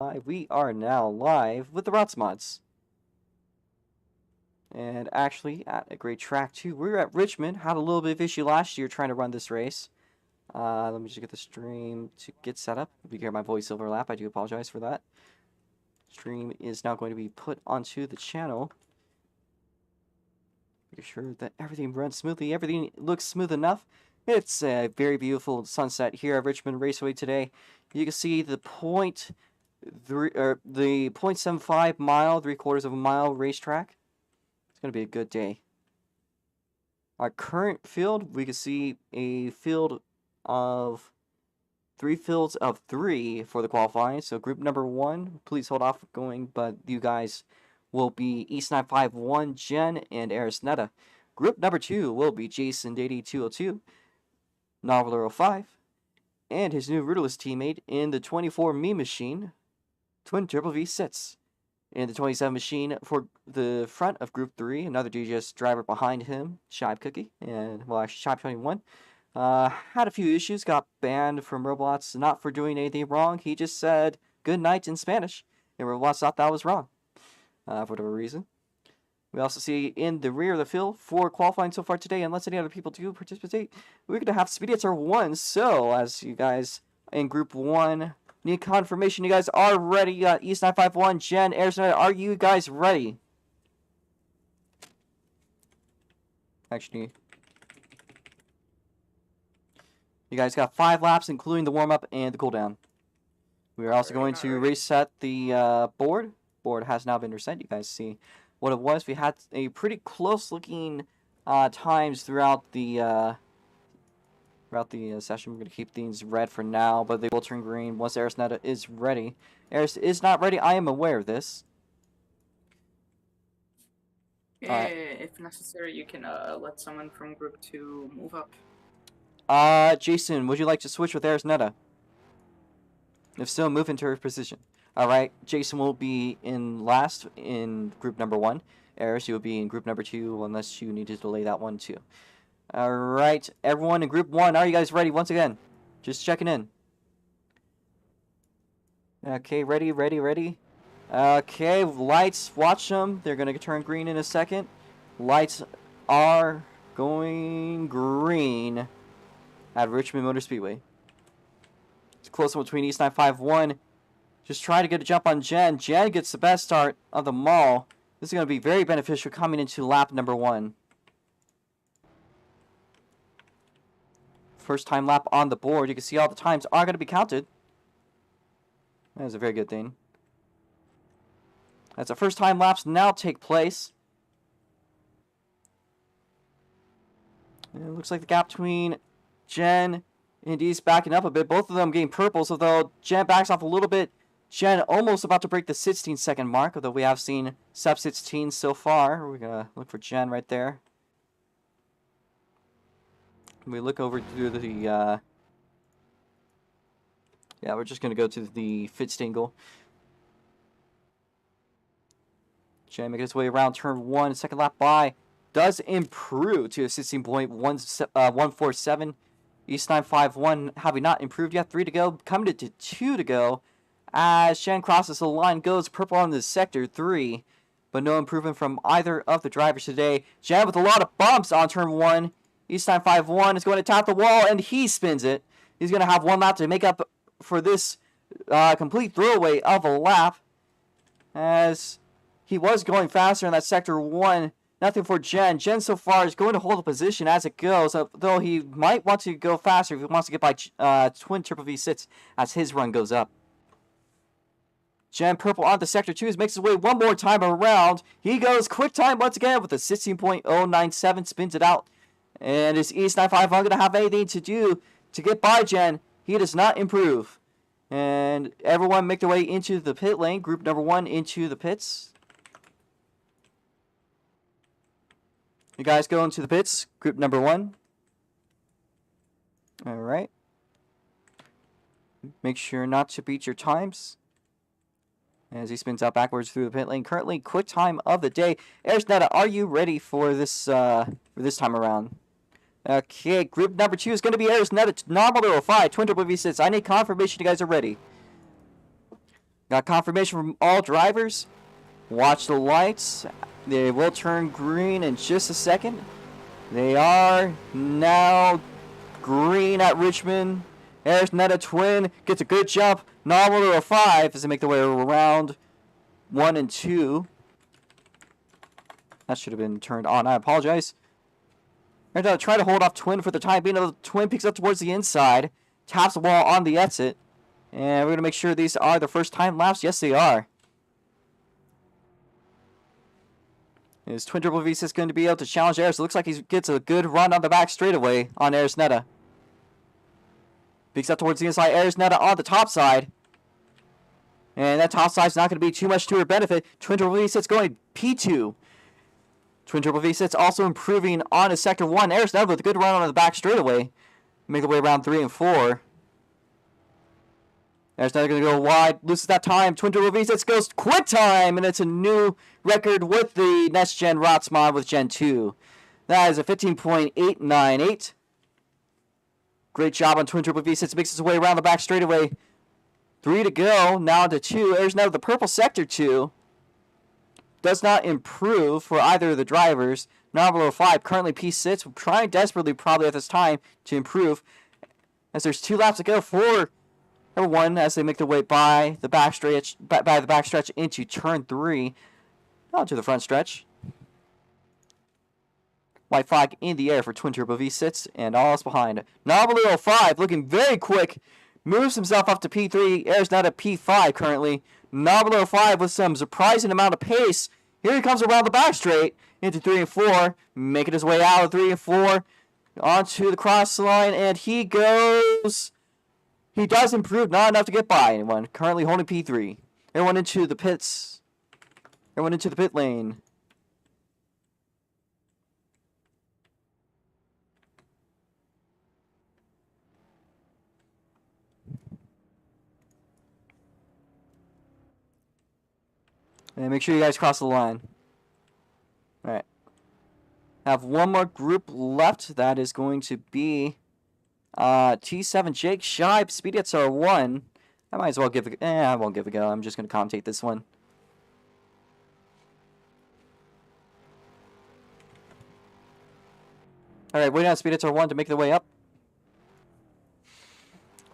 Hi, we are now live with the ROX mods. And actually, at a great track too. We were at Richmond, had a little bit of issue last year trying to run this race. Let me just get the stream to get set up. If you hear my voice overlap, I do apologize for that. Stream is now going to be put onto the channel. Make sure that everything runs smoothly. Everything looks smooth enough. It's a very beautiful sunset here at Richmond Raceway today. You can see the the 0.75 mile, 3/4 of a mile racetrack. It's going to be a good day. Our current field, we can see a field of 3 fields of 3 for the qualifying. So group number 1, please hold off going, but you guys will be East 951, Jen, and Arisnetta. Group number 2 will be Jason Dady 202, Noveler 05, and his new rudderless teammate in the 24 Me machine, Twin Triple V Sits. In the 27 machine for the front of Group 3, another DJS driver behind him, Shibe Cookie, and, well, actually, Shibe 21. Had a few issues, got banned from Roblox, not for doing anything wrong. He just said good night in Spanish, and Roblox thought that was wrong, for whatever reason. We also see in the rear of the field for qualifying so far today, unless any other people do participate, we're going to have Speedy Answer 1. So, as you guys in Group 1 need confirmation, you guys are ready. East 951, Jen, Arizona, are you guys ready? Actually, you guys got 5 laps, including the warm-up and the cooldown. We are also going to reset the board. Board has now been reset. You guys see what it was. We had a pretty close-looking times throughout the session. We're going to keep things red for now, but they will turn green once Arisnetta is ready. Aris is not ready. I am aware of this. If necessary, you can let someone from Group 2 move up. Jason, would you like to switch with Arisnetta? If so, move into her position. Alright, Jason will be in last in Group number 1. Aris, you will be in Group number 2, unless you need to delay that one too. Alright, everyone in Group 1, are you guys ready once again? Just checking in. Okay, ready? Okay, lights, watch them. They're going to turn green in a second. Lights are going green at Richmond Motor Speedway. It's a close one between East 951. Just try to get a jump on Jen. Jen gets the best start of them all. This is going to be very beneficial coming into lap number 1. First time lap on the board. You can see all the times are going to be counted. That is a very good thing. As the first time laps now take place. And it looks like the gap between Jen and Dee's backing up a bit. Both of them getting purples, although Jen backs off a little bit. Jen almost about to break the 16-second mark, although we have seen sub-16 so far. We're going to look for Jen right there. We look over to the, yeah, we're just going to go to the Fitstangle. Jen making his way around turn 1, second lap by. Does improve to a 16.147. East 951 having not improved yet. 3 to go, coming to 2 to go. As Jen crosses the line, goes purple on the sector 3. But no improvement from either of the drivers today. Jen with a lot of bumps on turn 1. East 951 is going to tap the wall, and he spins it. He's going to have 1 lap to make up for this complete throwaway of a lap. As he was going faster in that sector 1. Nothing for Jen. Jen so far is going to hold the position as it goes, though he might want to go faster if he wants to get by Twin Triple V Sits as his run goes up. Jen purple onto sector 2 makes his way one more time around. He goes quick time once again with a 16.097, spins it out. And is East 951 going to have anything to do to get by Jen? He does not improve. And everyone make their way into the pit lane. Group number 1 into the pits. You guys go into the pits. Group number 1. Alright. Make sure not to beat your times. As he spins out backwards through the pit lane. Currently, quick time of the day. Arisnetta, are you ready for this time around? Okay, group number 2 is going to be Arisnetta, Noveler 05, Twin Triple V Sits. I need confirmation you guys are ready. Got confirmation from all drivers. Watch the lights. They will turn green in just a second. They are now green at Richmond. There's Netta Twin. Gets a good jump. Novel 05 as they make their way around 1 and 2. That should have been turned on. I apologize. They're going to try to hold off Twin for the time being. The Twin picks up towards the inside. Taps the wall on the exit. And we're going to make sure these are the first time laps. Yes, they are. Is Twin Triple V6 going to be able to challenge Aris? It looks like he gets a good run on the back straightaway on Aris Netta. Picks up towards the inside. Aris Netta on the top side. And that top side is not going to be too much to her benefit. Twin Triple V6 going P2. Twin Triple V6 also improving on his Sector 1. Aris Netta with a good run on the back straightaway. Make the way around 3 and 4. There's another going to go wide. Loses that time. Twin Turbo V6 goes quick time. And it's a new record with the next gen ROX mod with Gen 2. That is a 15.898. Great job on Twin Turbo V6. Makes his way around the back straightaway. 3 to go. Now to 2. There's now the purple Sector 2. Does not improve for either of the drivers. Novel 05 currently P6. Trying desperately probably at this time to improve. As there's 2 laps to go for number 1 as they make their way by the backstretch into turn 3. Onto the front stretch. White flag in the air for Twin Turbo V6 and all is behind. Novel 05 looking very quick. Moves himself up to P3. Air's not at P5 currently. Novel 05 with some surprising amount of pace. Here he comes around the back straight into 3 and 4. Making his way out of 3 and 4. Onto the cross line and he goes. He does improve, not enough to get by anyone. Currently holding P3. Everyone into the pits. Everyone into the pit lane. And make sure you guys cross the line. Alright. Have one more group left. That is going to be T7 Jake Shibe, Speedy at R1. I might as well give it. I won't give it a go. I'm just going to commentate this one. Alright, waiting on Speedy at R1 to make their way up.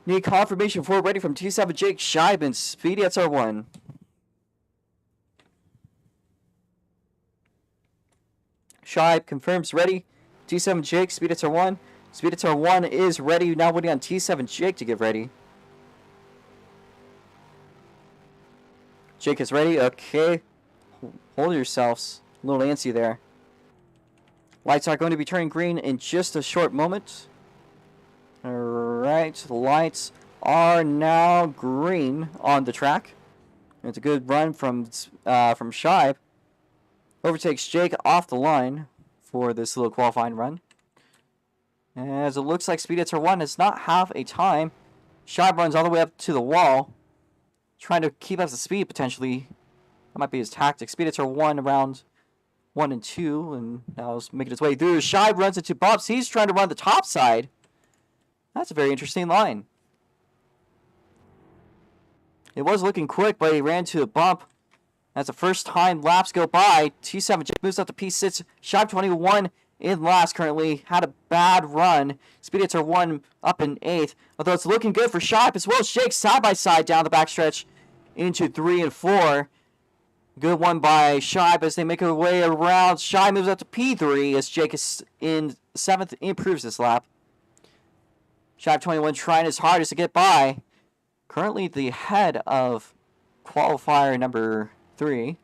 Need confirmation for ready from T7 Jake Shibe and Speedy at R1. Shibe confirms ready. T7 Jake, Speed at R1. Speed at R1 is ready. Now waiting on T7 Jake to get ready. Jake is ready. Okay. Hold yourselves. A little antsy there. Lights are going to be turning green in just a short moment. Alright. The lights are now green on the track. It's a good run from Shibe. Overtakes Jake off the line for this little qualifying run. As it looks like Speed at R1 does not have a time. Shibe runs all the way up to the wall. Trying to keep up the speed potentially. That might be his tactic. Speed at R1 around 1 and 2. And now he's making his way through. Shibe runs into bumps. He's trying to run the top side. That's a very interesting line. It was looking quick, but he ran to a bump. That's the first time laps go by. T7 Jake moves up to P6. Shibe 21 in last currently. Had a bad run. Speedy at R1 up in 8th. Although it's looking good for Shibe as well as Jake side by side down the backstretch into 3 and 4. Good one by Shibe as they make their way around. Shibe moves up to P3 as Jake is in 7th. Improves this lap. Shibe 21 trying his hardest to get by. Currently the head of qualifier number 3.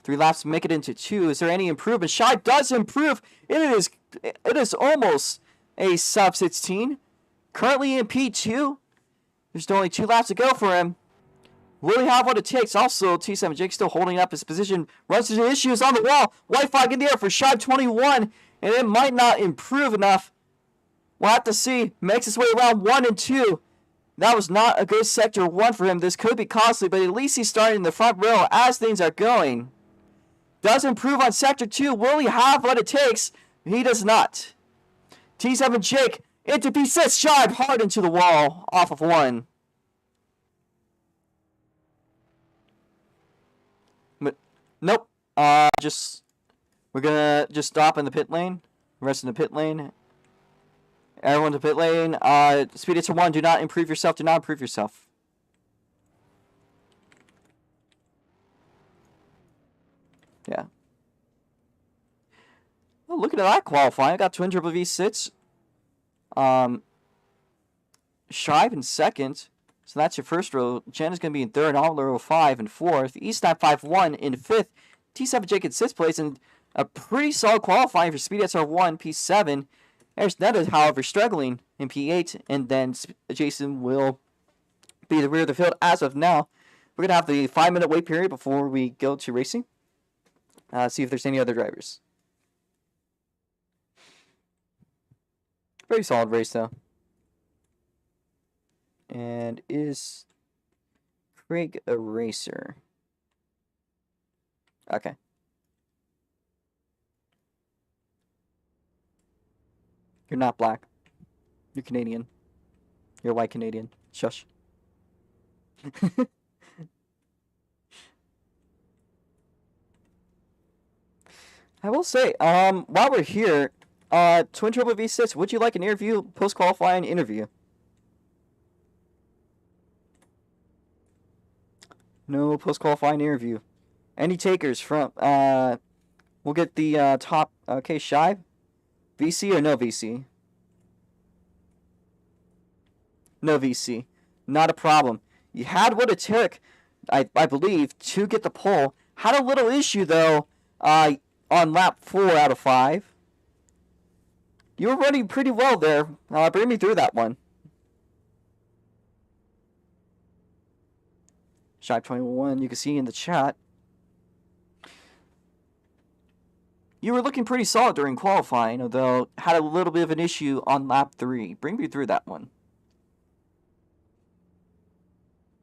3 laps to make it into 2. Is there any improvement? Shibe does improve. It is almost a sub 16. Currently in P2. There's only 2 laps to go for him. Will he have what it takes? Also, T7 Jake still holding up his position. Runs into issues on the wall. White flag in the air for Shibe 21. And it might not improve enough. We'll have to see. Makes his way around 1 and 2. That was not a good Sector 1 for him. This could be costly, but at least he's starting in the front row as things are going. Does improve on Sector 2. Will he have what it takes? He does not. T7 Jake into P6. Shibe hard into the wall off of 1. Nope. We're gonna just stop in the pit lane. Rest in the pit lane. Everyone to pit lane. Speed it to 1. Do not improve yourself. Do not improve yourself. Yeah. Oh, look at that qualifying. I got twin triple V6. Shive in second. So that's your first row. Jen is going to be in third. Oliver 5 in fourth. Eastside 5-1 in fifth. T7 Jake in sixth place. And a pretty solid qualifying for Speed SR1, P7. There's Netta, however, struggling in P8. And then Jason will be the rear of the field as of now. We're going to have the 5-minute wait period before we go to racing. See if there's any other drivers. Very solid race, though. And is Craig a racer? Okay. You're not black. You're Canadian. You're a white Canadian. Shush. I will say, while we're here, Twin Turbo V6, would you like an interview, post-qualifying interview? No post-qualifying interview. Any takers from, we'll get the, top, okay, Shive? VC or no VC? No VC. Not a problem. You had what it took, I believe, to get the pole. Had a little issue, though, on lap 4 out of 5. You were running pretty well there. Bring me through that one. Shive 21, you can see in the chat. You were looking pretty solid during qualifying, although had a little bit of an issue on lap 3. Bring me through that one.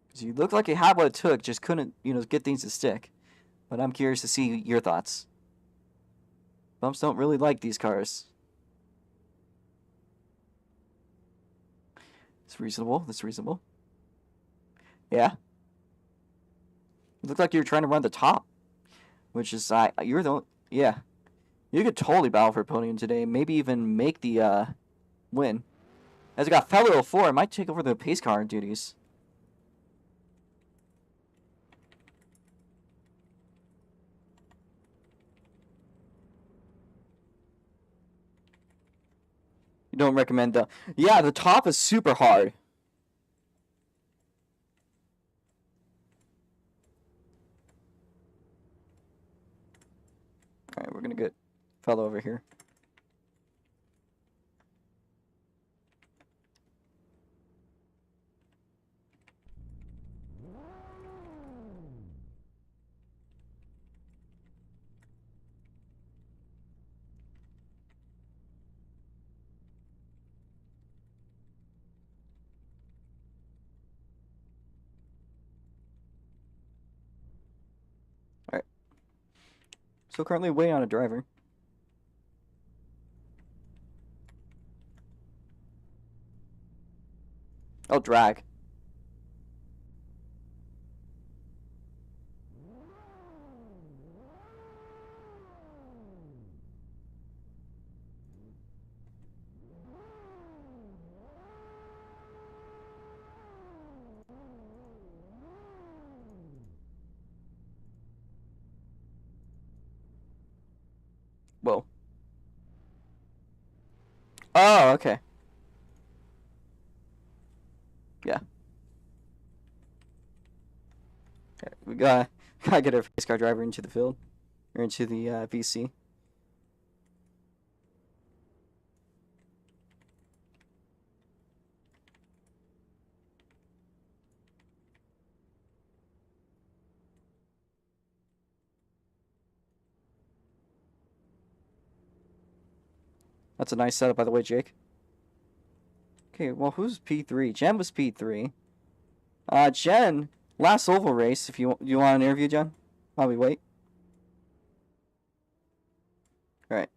Because you looked like you had what it took, just couldn't, get things to stick. But I'm curious to see your thoughts. Bumps don't really like these cars. It's reasonable. That's reasonable. Yeah. It looked like you were trying to run the top. Which is, you're the only, yeah. You could totally battle for a podium today. Maybe even make the, win. As it got Fellow 04, it might take over the pace car duties. You don't recommend the... Yeah, the top is super hard. Alright, we're gonna get Fellow over here. Alright. So currently waiting on a driver. Oh, drag. Whoa. Oh, okay. Yeah. Okay, we gotta get a race car driver into the field. Or into the VC. That's a nice setup, by the way, Jake. Okay, well, who's P3? Jen was P3. Jen, last oval race, if you want an interview, Jen? While we wait. Alright.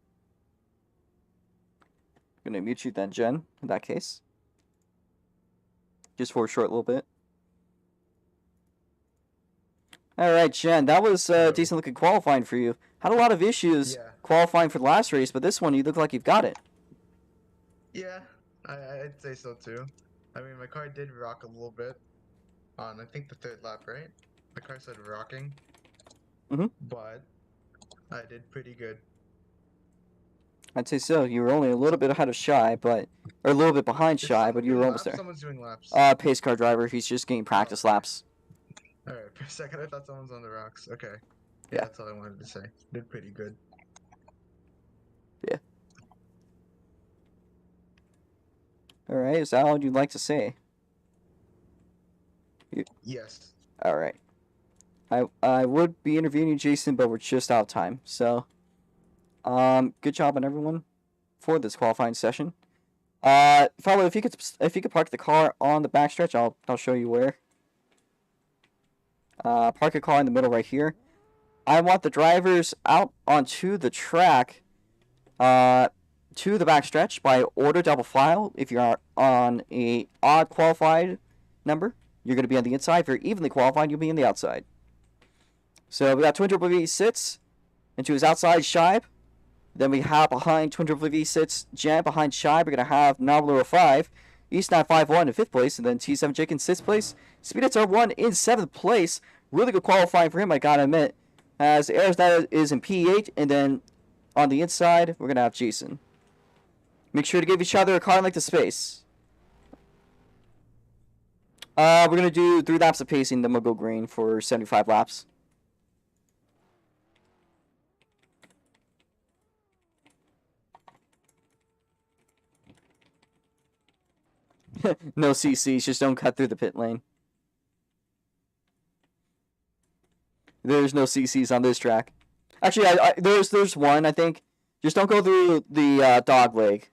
I'm gonna mute you then, Jen, in that case. Just for a short little bit. All right, Jen, that was Yo. decent looking qualifying for you. Had a lot of issues Yeah. qualifying for the last race, but this one you look like you've got it. Yeah, I'd say so too. I mean, my car did rock a little bit on, I think, the third lap, right? My car started rocking. Mhm. But I did pretty good. I'd say so. You were only a little bit ahead of Shy, but or a little bit behind Is Shy, someone but you doing were almost laps? there. Someone's doing laps. Pace car driver. He's just getting practice okay. laps. Alright, for a second I thought someone's on the rocks. Okay. Yeah. That's all I wanted to say. Did pretty good. Yeah. All right. Is that all you'd like to say? Yes. All right. I would be interviewing you, Jason, but we're just out of time. So, good job on everyone for this qualifying session. Follow, if you could park the car on the backstretch, I'll show you where. Park your car in the middle right here. I want the drivers out onto the track, to the backstretch by order double file. If you're on a odd qualified number, you're going to be on the inside. If you're evenly qualified, you'll be on the outside. So we got Twin Triple V sits into his outside Shibe. Then we have behind Twin Triple V sits Jan behind Shibe. We're going to have Novelero 5, East 951 in 5th place, and then T7 Jake in 6th place. Speedits R1 in 7th place. Really good qualifying for him, I gotta admit. As Arizona is in P8, and then on the inside, we're going to have Jason. Make sure to give each other a car like the space. We're going to do 3 laps of pacing, then we'll go green for 75 laps. No CCs, just don't cut through the pit lane. There's no CCs on this track. Actually, there's one, I think. Just don't go through the dog leg.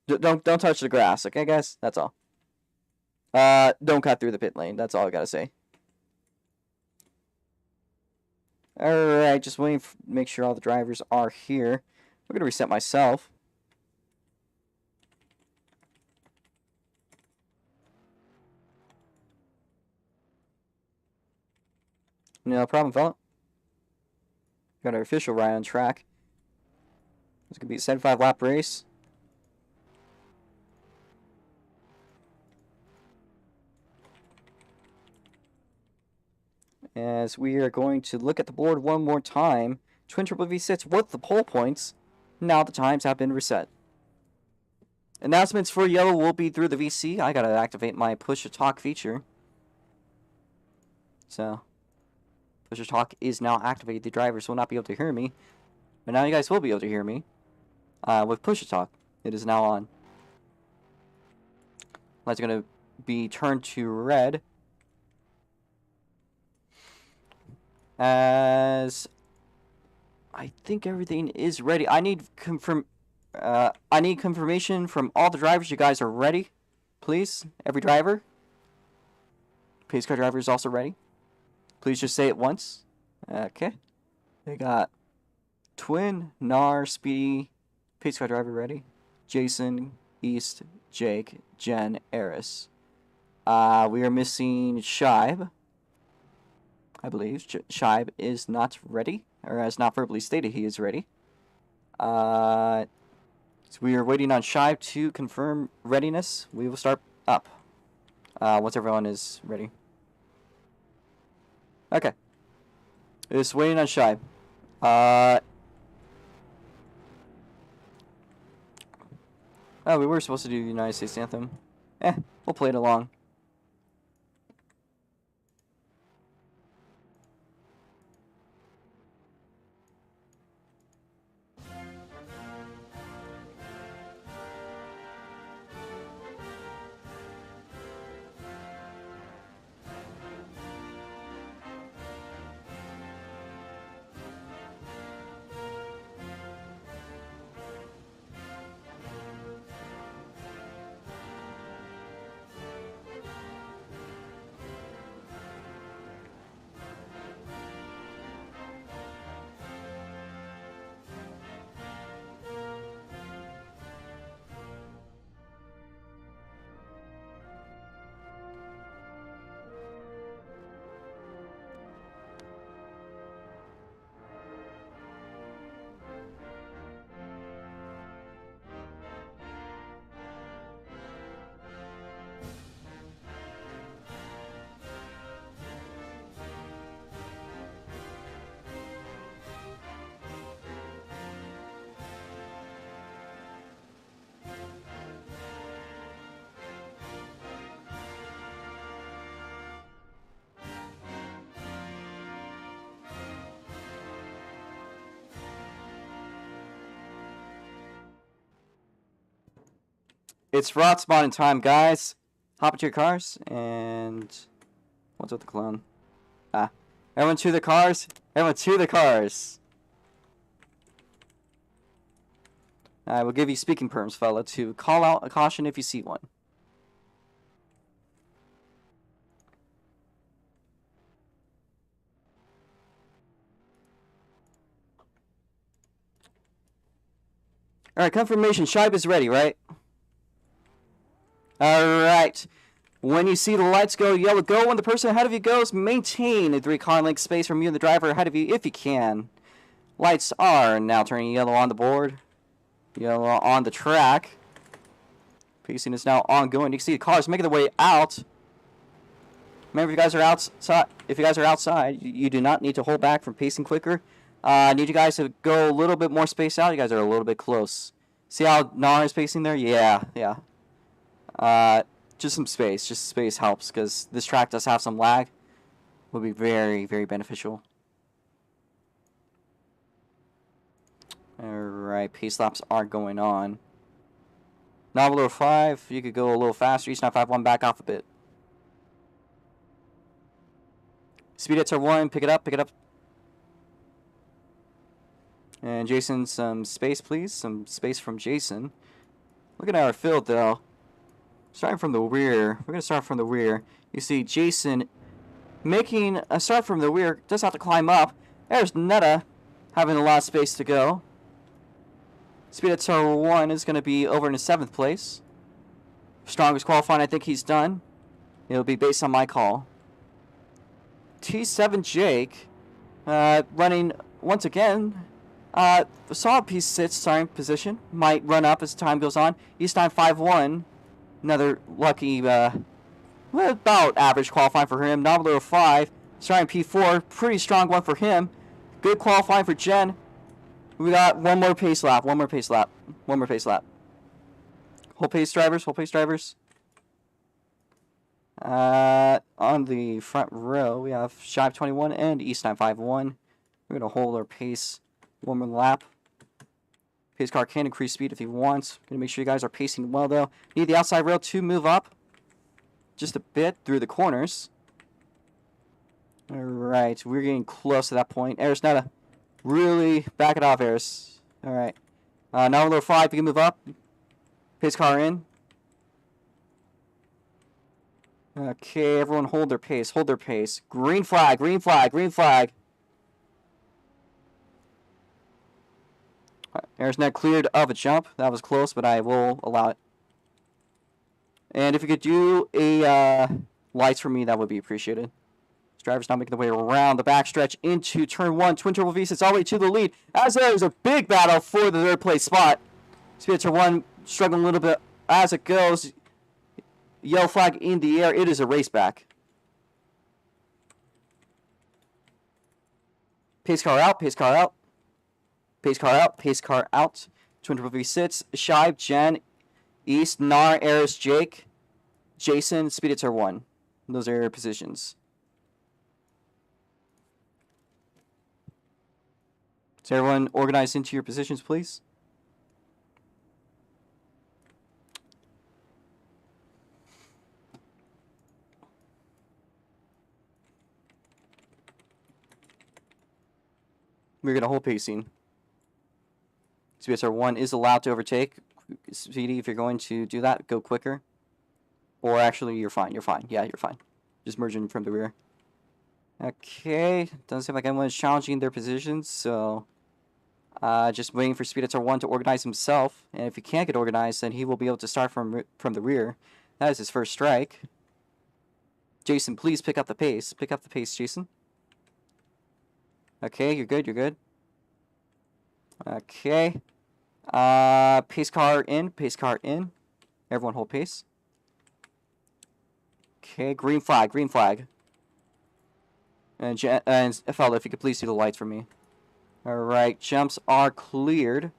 Don't touch the grass, okay, guys? That's all. Don't cut through the pit lane. That's all I gotta say. Alright, just waiting to make sure all the drivers are here. I'm gonna reset myself. No problem, fella. Got our official ride on track. It's gonna be a 75 lap race. As we are going to look at the board one more time. Twin Triple V sits with the pole points. Now the times have been reset. Announcements for yellow will be through the VC. I gotta activate my push to talk feature. So, push to talk is now activated. The drivers will not be able to hear me, but now you guys will be able to hear me. With push to talk, it is now on. Light's gonna be turned to red. As I think everything is ready. I need confirmation from all the drivers. You guys are ready, please. Every driver. Pace car driver is also ready. Please just say it once. Okay. They got Twin, Nar, Speedy, pace car driver ready. Jason, East, Jake, Jen, Eris. We are missing Shibe. I believe Shibe is not ready, or has not verbally stated he is ready. So we are waiting on Shibe to confirm readiness. We will start up once everyone is ready. Okay. Just waiting on Shibe. Oh, we were supposed to do the United States Anthem. We'll play it along. It's rot spawning time, guys. Hop into your cars and what's with the clone? Ah, everyone to the cars. Everyone to the cars. I will give you speaking perms, fella, to call out a caution if you see one. Alright, confirmation. Shibe is ready, right? Alright. When you see the lights go yellow, go. When the person ahead of you goes, maintain a 3 car length space from you and the driver ahead of you if you can. Lights are now turning yellow on the board. Yellow on the track. Pacing is now ongoing. You can see the cars making their way out. Remember, if you guys are outside, you do not need to hold back from pacing quicker. I need you guys to go a little bit more spaced out. You guys are a little bit close. See how Nar is pacing there? Yeah. Just some space. Just space helps because this track does have some lag. Will be very, very beneficial. Alright, pace laps are going on. Novel 05, you could go a little faster. East 951 back off a bit. Speed at 1, pick it up. And Jason, some space, please. Some space from Jason. Look at our field, though. Starting from the rear. We're going to start from the rear. You see Jason making a start from the rear. Does have to climb up. There's Netta having a lot of space to go. Speed at 1 is going to be over in the 7th place. Strongest qualifying I think he's done. It'll be based on my call. T7 Jake running once again. Saw P6 starting position. Might run up as time goes on. East 951. Another lucky, about average qualifying for him. Novel 05 starting P4. Pretty strong one for him. Good qualifying for Jen. We got one more pace lap. Hold pace, drivers. On the front row, we have Shive 21 and East 951. We're going to hold our pace one more lap. Pace car can increase speed if he wants. Going to make sure you guys are pacing well, though. Need the outside rail to move up just a bit through the corners. Alright, we're getting close to that point. Eris Netta, really back it off, Eris. Alright. Now 5, you can move up. Pace car in. Okay, everyone hold their pace. Green flag. There's not cleared of a jump. That was close, but I will allow it. And if you could do a lights for me, that would be appreciated. This driver's now making the way around the backstretch into turn 1. Twin Turbo V6 all the way to the lead. As there is a big battle for the 3rd place spot. Speed at turn 1 struggling a little bit as it goes. Yellow flag in the air. It is a race back. Pace car out. Twin Turbo V6. Shive, Jen, East, Nar, Eris, Jake, Jason, Speed at turn 1. Those are your positions. So everyone organize into your positions, please. We're going to hold pacing. CBSR 1 is allowed to overtake. Speedy, if you're going to do that, go quicker. Or actually, you're fine. Yeah, you're fine. Just merging from the rear. Okay. Doesn't seem like anyone is challenging their positions, so... just waiting for Speedator 1 to organize himself. And if he can't get organized, then he will be able to start from the rear. That is his first strike. Jason, please pick up the pace. Pick up the pace, Jason. Okay, you're good. Okay. Pace car in. Everyone hold pace. Okay, green flag. And FL, if you could please do the lights for me. Alright, jumps are cleared.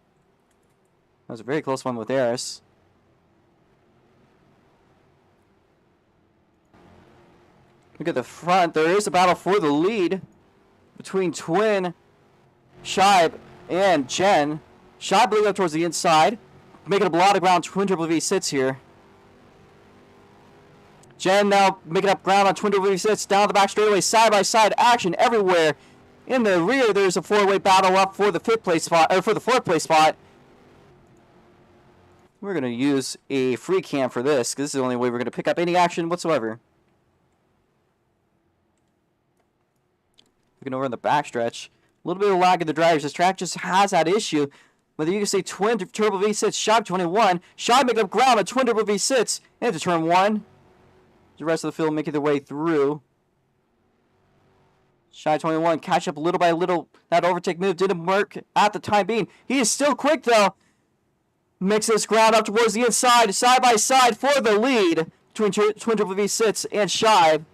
That was a very close one with Eris. Look at the front. There is a battle for the lead between Twin, Shibe, and Jen. Shibe bleeding up towards the inside. Making a lot of ground. Twin Triple V sits here. Jen now making up ground on Twin Turbo V6 down the back straightaway, side by side action everywhere. In the rear, there's a 4-way battle up for the 5th place spot, or for the 4th place spot. We're gonna use a free cam for this, because this is the only way we're gonna pick up any action whatsoever. Looking over in the backstretch, a little bit of lag in the drivers. This track just has that issue. Whether you can say Twin Turbo V6, Shibe 21, Shibe making up ground on Twin Turbo V6 into turn 1. The rest of the field making their way through. Shibe 21 catch up little by little. That overtake move didn't work at the time being. He is still quick though. Mixes ground up towards the inside, side by side for the lead between Twin Turbo V6 and Shibe.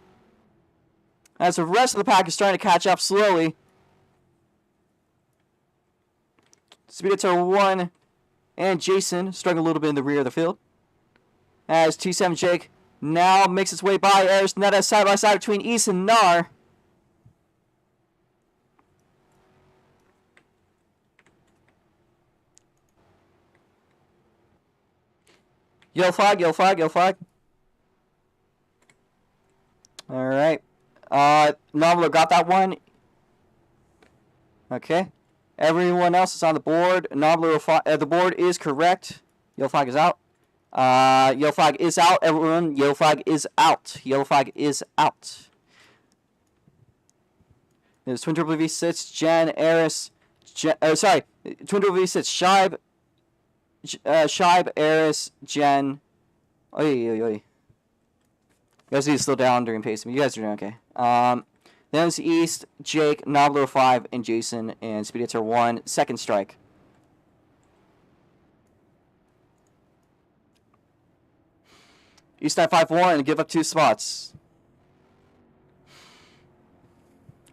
As the rest of the pack is starting to catch up slowly. Speedito 1 and Jason struggling a little bit in the rear of the field. As T7 Jake now makes its way by Eris Netta side by side between East and Nar. Yellow flag, yellow flag, yellow flag. Alright. Novelo got that one. Okay. Everyone else is on the board. Novelo, the board is correct. Yellow flag is out. Yellow flag is out. Everyone, yellow flag is out. Yellow flag is out. There's Twin Turbo V6, Jen, Eris, Twin Turbo V6, Shibe, Eris, Jen. Oi. You guys need to slow down during pacing. You guys are doing okay. Then it's East, Jake, Nobler 5, and Jason, and Speedito 1, second strike. East 951, give up 2 spots.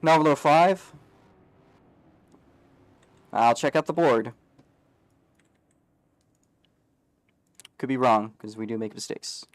Nobler 5. I'll check out the board. Could be wrong, because we do make mistakes.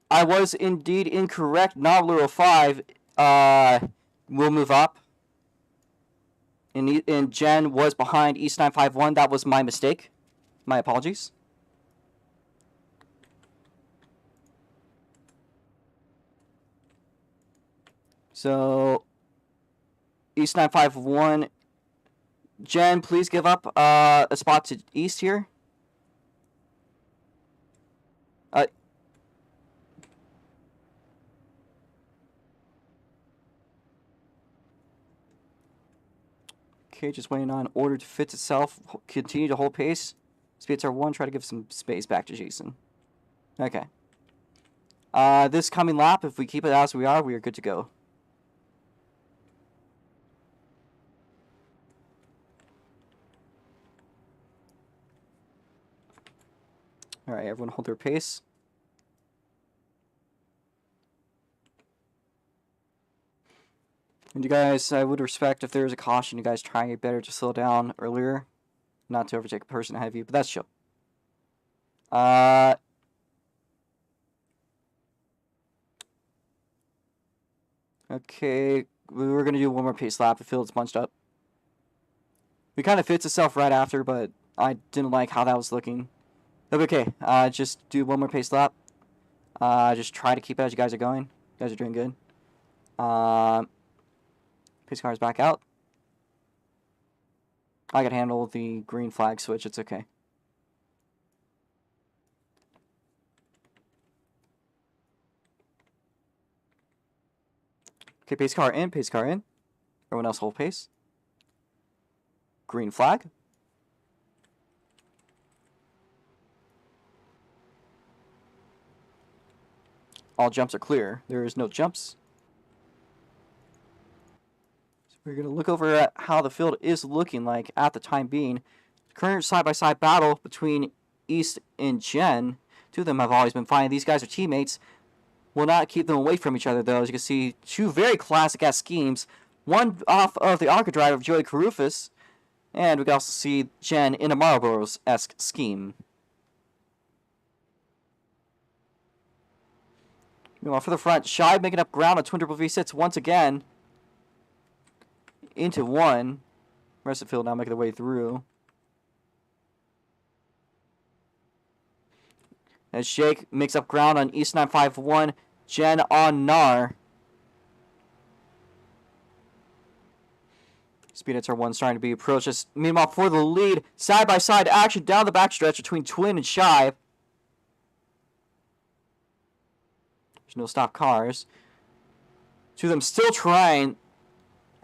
I was indeed incorrect. Nobler 5 will move up. And Jen was behind East 951. That was my mistake. My apologies. So, East 951. Jen, please give up a spot to East here. Okay, just waiting on order to fix itself. Continue to hold pace. Speeds R1, try to give some space back to Jason. Okay. This coming lap, if we keep it as we are good to go. Alright, everyone hold their pace. And you guys, I would respect if there was a caution, you guys trying it better to slow down earlier. Not to overtake a person ahead of you, but that's chill. Okay, we were going to do one more pace lap. The field's bunched up. It kind of fits itself right after, but I didn't like how that was looking. Okay, just do one more pace lap. Just try to keep it as you guys are going. You guys are doing good. Pace car is back out. I can handle the green flag switch. It's okay. Okay, pace car in, pace car in. Everyone else hold pace. Green flag. All jumps are clear. There is no jumps. So we're going to look over at how the field is looking like at the time being. Current side-by-side battle between East and Jen. Two of them have always been fine. These guys are teammates. Will not keep them away from each other, though. As you can see, two very classic-ass schemes. One off of the Arca Drive of Joey Carufus. And we can also see Jen in a Marlboro's-esque scheme. Meanwhile, for the front, Shive making up ground on Twin Triple V6 once again. Into one. Rest of the field now making their way through. As Shake makes up ground on East 951. Jen on Nar. Speed at turn 1 starting to be approached. Just, meanwhile, for the lead, side-by-side action down the backstretch between Twin and Shive. There's no stop cars. Two of them still trying.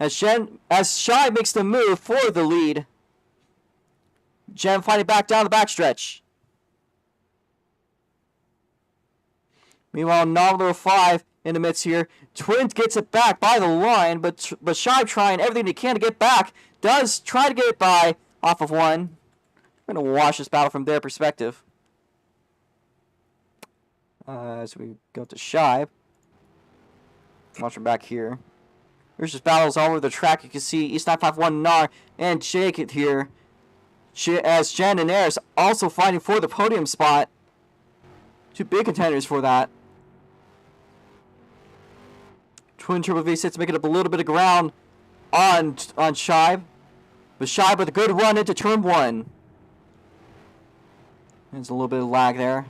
As Shive makes the move for the lead. Jen fighting back down the backstretch. Meanwhile, Nominal 5 in the midst here. Twin gets it back by the line, but Shive trying everything he can to get back. Does try to get it by off of one. We're going to watch this battle from their perspective. As we go to Shive. Watch him back here. There's just battles all over the track. You can see East 951 Nar and Jake here. As Jen and Eris also fighting for the podium spot. Two big contenders for that. Twin Triple V6 making up a little bit of ground on Shive. But Shive with a good run into turn 1. There's a little bit of lag there.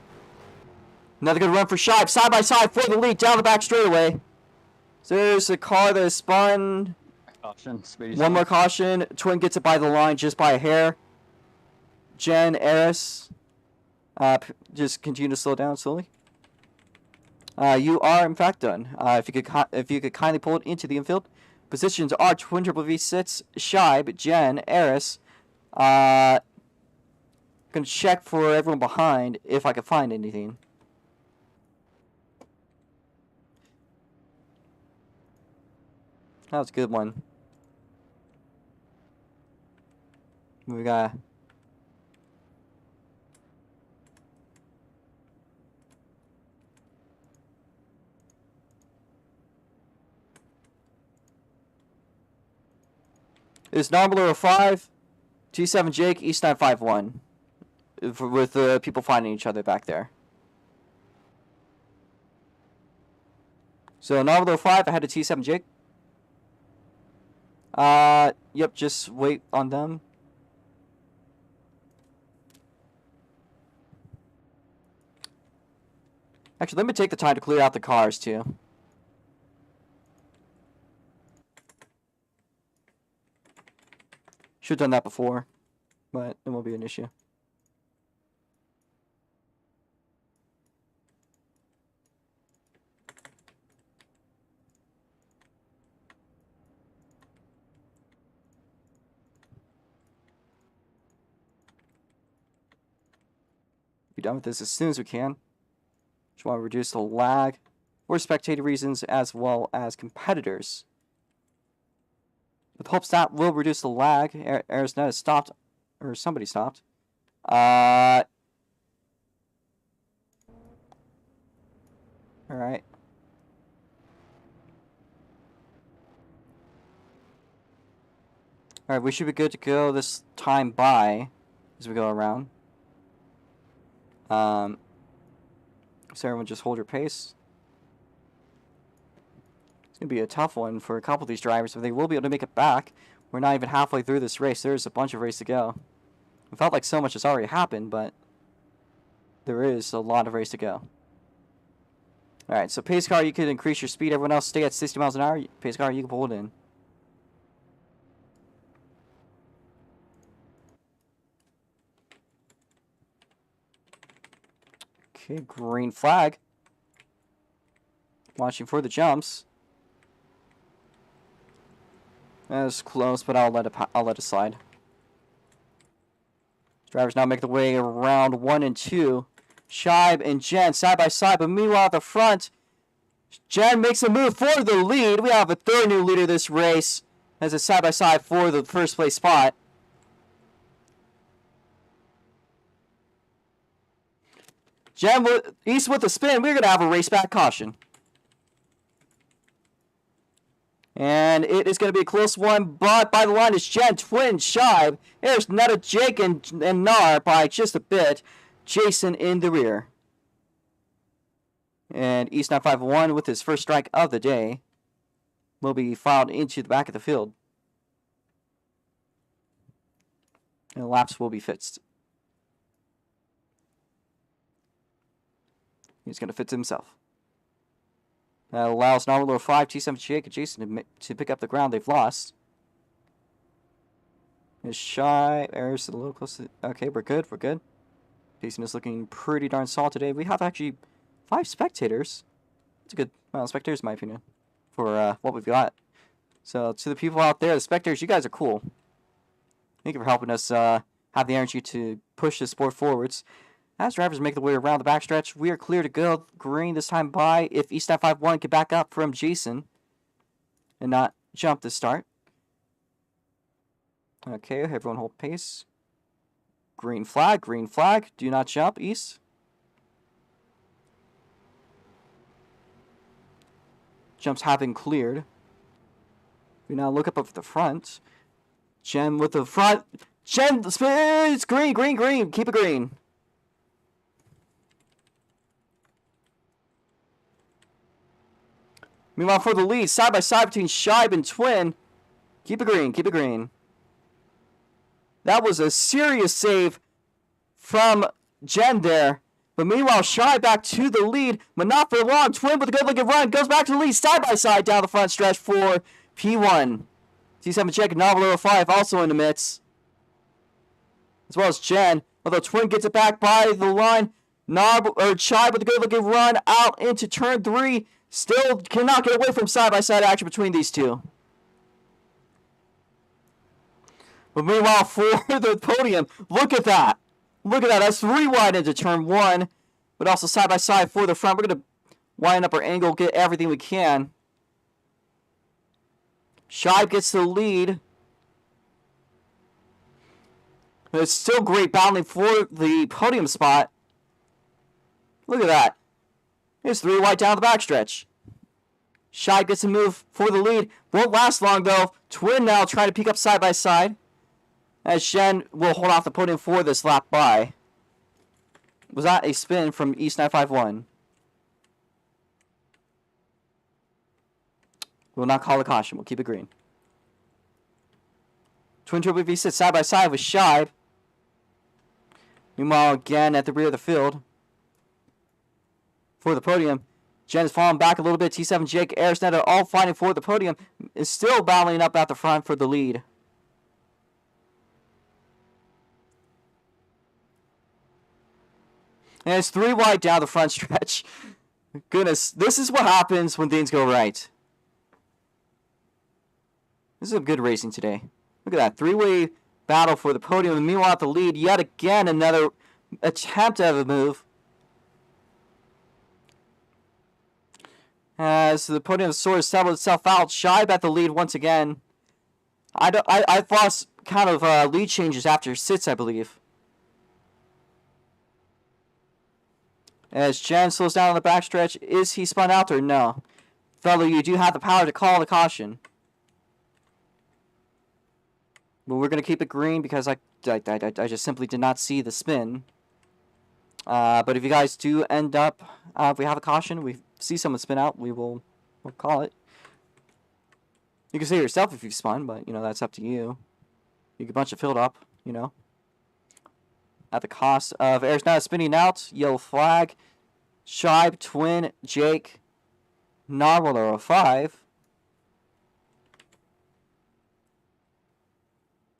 Another good run for Shive. Side by side for the lead down the back straightaway. So there's a car that is spun. Caution. One more caution. Twin gets it by the line just by a hair. Jen, Eris. Just continue to slow down slowly. You are in fact done. If you could kindly pull it into the infield. Positions are Twin Triple V6, Shive, Jen, Eris. Gonna check for everyone behind if I can find anything. That was a good one. We got. It's Nominal 5, T7 Jake, East 951. With people finding each other back there. So Nominal 5 ahead of T7 Jake. Yep, just wait on them. Actually, let me take the time to clear out the cars too. Should have done that before, but it won't be an issue. Be done with this as soon as we can. Just want to reduce the lag for spectator reasons as well as competitors. With hopes that will reduce the lag. Arizona has stopped, or somebody stopped. Alright. Alright, we should be good to go this time by as we go around. So everyone just hold your pace. It's going to be a tough one for a couple of these drivers, but they will be able to make it back. We're not even halfway through this race. There's a bunch of race to go. It felt like so much has already happened, but there is a lot of race to go. Alright, so pace car, you can increase your speed. Everyone else stay at 60 miles an hour. Pace car, you can pull it in. Okay, green flag. Watching for the jumps. That was close, but I'll let it slide. Drivers now make the way around 1 and 2. Shive and Jen side by side, but meanwhile at the front, Jen makes a move for the lead. We have a third new leader this race as a side by side for the first place spot. Jen East with the spin. We're going to have a race back caution. And it is going to be a close one, but by the line is Jen, Twin, Shive. There's Netta, Jake, and Nar by just a bit. Jason in the rear. And East 951 with his first strike of the day will be filed into the back of the field. And laps will be fixed. He's going to fix himself. That allows Novel 5, T7 Jake and Jason to pick up the ground they've lost. Is shy. Errors a little close to... Okay, we're good. We're good. Jason is looking pretty darn solid today. We have actually 5 spectators. That's a good amount of spectators, in my opinion, for what we've got. So, to the people out there, the spectators, you guys are cool. Thank you for helping us have the energy to push this sport forwards. As drivers make their way around the backstretch, we are clear to go green this time by if East 951 can back up from Jason and not jump the start. Okay, everyone hold pace. Green flag, do not jump, East. Jumps have been cleared. We now look up at the front. Jen with the front. Jen, it's green, keep it green. Meanwhile, for the lead, side by side between Shibe and Twin. Keep it green. That was a serious save from Jen there. But meanwhile, Shibe back to the lead, but not for long. Twin with a good-looking run goes back to the lead, side by side down the front stretch for P1. T7 check, Novel 5 also in the midst. As well as Jen. Although Twin gets it back by the line. Shibe with a good-looking run out into turn 3. Still cannot get away from side-by-side action between these two. But meanwhile, for the podium, look at that. That's 3 wide into turn 1. But also side-by-side for the front. We're going to wind up our angle, get everything we can. Shibe gets the lead. But it's still great battling for the podium spot. Look at that. It's 3 wide down the backstretch. Shibe gets a move for the lead. Won't last long, though. Twin now trying to peek up side by side. As Shen will hold off the podium for this lap by. Was that a spin from East 951? We'll not call a caution. We'll keep it green. Twin Turbo V sits side by side with Shibe. Meanwhile, again at the rear of the field. For the podium. Jen is falling back a little bit. T7 Jake, Arisnet are all fighting for the podium. Is still battling up at the front for the lead. And it's 3 wide down the front stretch. Goodness, this is what happens when things go right. This is a good racing today. Look at that. 3-way battle for the podium. And meanwhile, at the lead, yet again, another attempt to have a move. As the podium sort of settled itself out, Shibe at the lead once again. I've lost kind of lead changes after sits, I believe. As Jen slows down on the backstretch, is he spun out or no? Fellow, you do have the power to call the caution. But we're going to keep it green because I just simply did not see the spin. But if you guys do end up, if we have a caution, we see someone spin out, we'll call it. You can say it yourself if you've spun, but, you know, that's up to you. You can bunch it filled up, you know. At the cost of Eric's not spinning out, yellow flag, Shibe, Twin, Jake, Narwhal 5.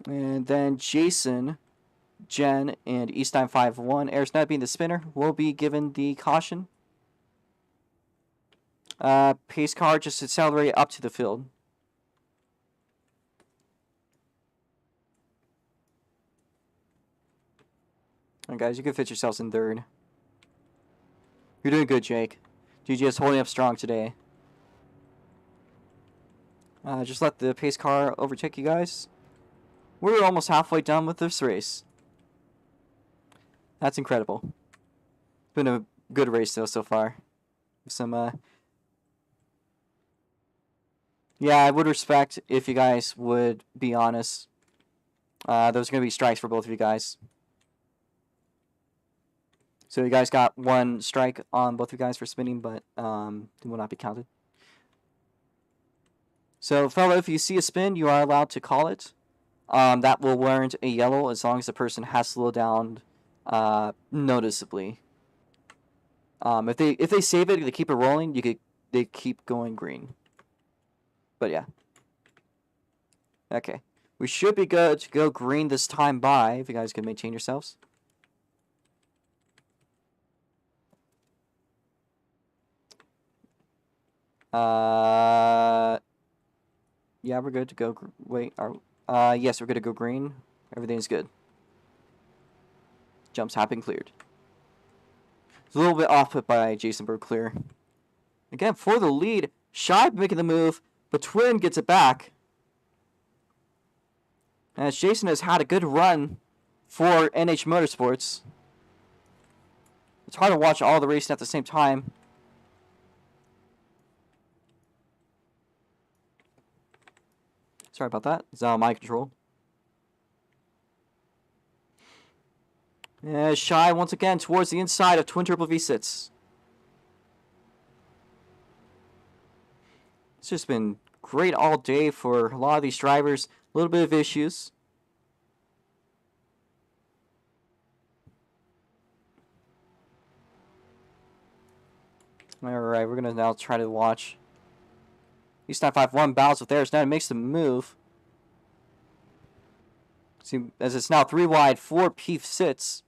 And then Jason, Jen, and East 951. Eric's not being the spinner, will be given the caution. Pace car just accelerate up to the field. Alright guys, you can fit yourselves in third. You're doing good, Jake. GG's holding up strong today. Just let the pace car overtake you guys. We're almost halfway done with this race. That's incredible. It's been a good race though so far. Some yeah, I would respect if you guys would be honest. There's going to be strikes for both of you guys. So you guys got 1 strike on both of you guys for spinning, but it will not be counted. So, fellow, if you see a spin, you are allowed to call it. That will warrant a yellow as long as the person has slowed down noticeably. If they save it, they keep it rolling. They keep going green. But yeah. Okay, we should be good to go green this time by. If you guys can maintain yourselves. Yeah, we're good to go. Wait, yes, we're good to go green. Everything's good. Jumps have been cleared. It's a little bit off put by Jason Bird clear. Again, for the lead, Shibe making the move, but Twin gets it back. As Jason has had a good run for NH Motorsports. It's hard to watch all the racing at the same time. Sorry about that. It's out of my control. Yeah, Shy once again towards the inside of Twin Turbo V6. It's just been great all day for a lot of these drivers. A little bit of issues. Alright, we're going to now try to watch. East 951 battles with theirs. Now it makes the move. See, as it's now 3 wide, 4 P6.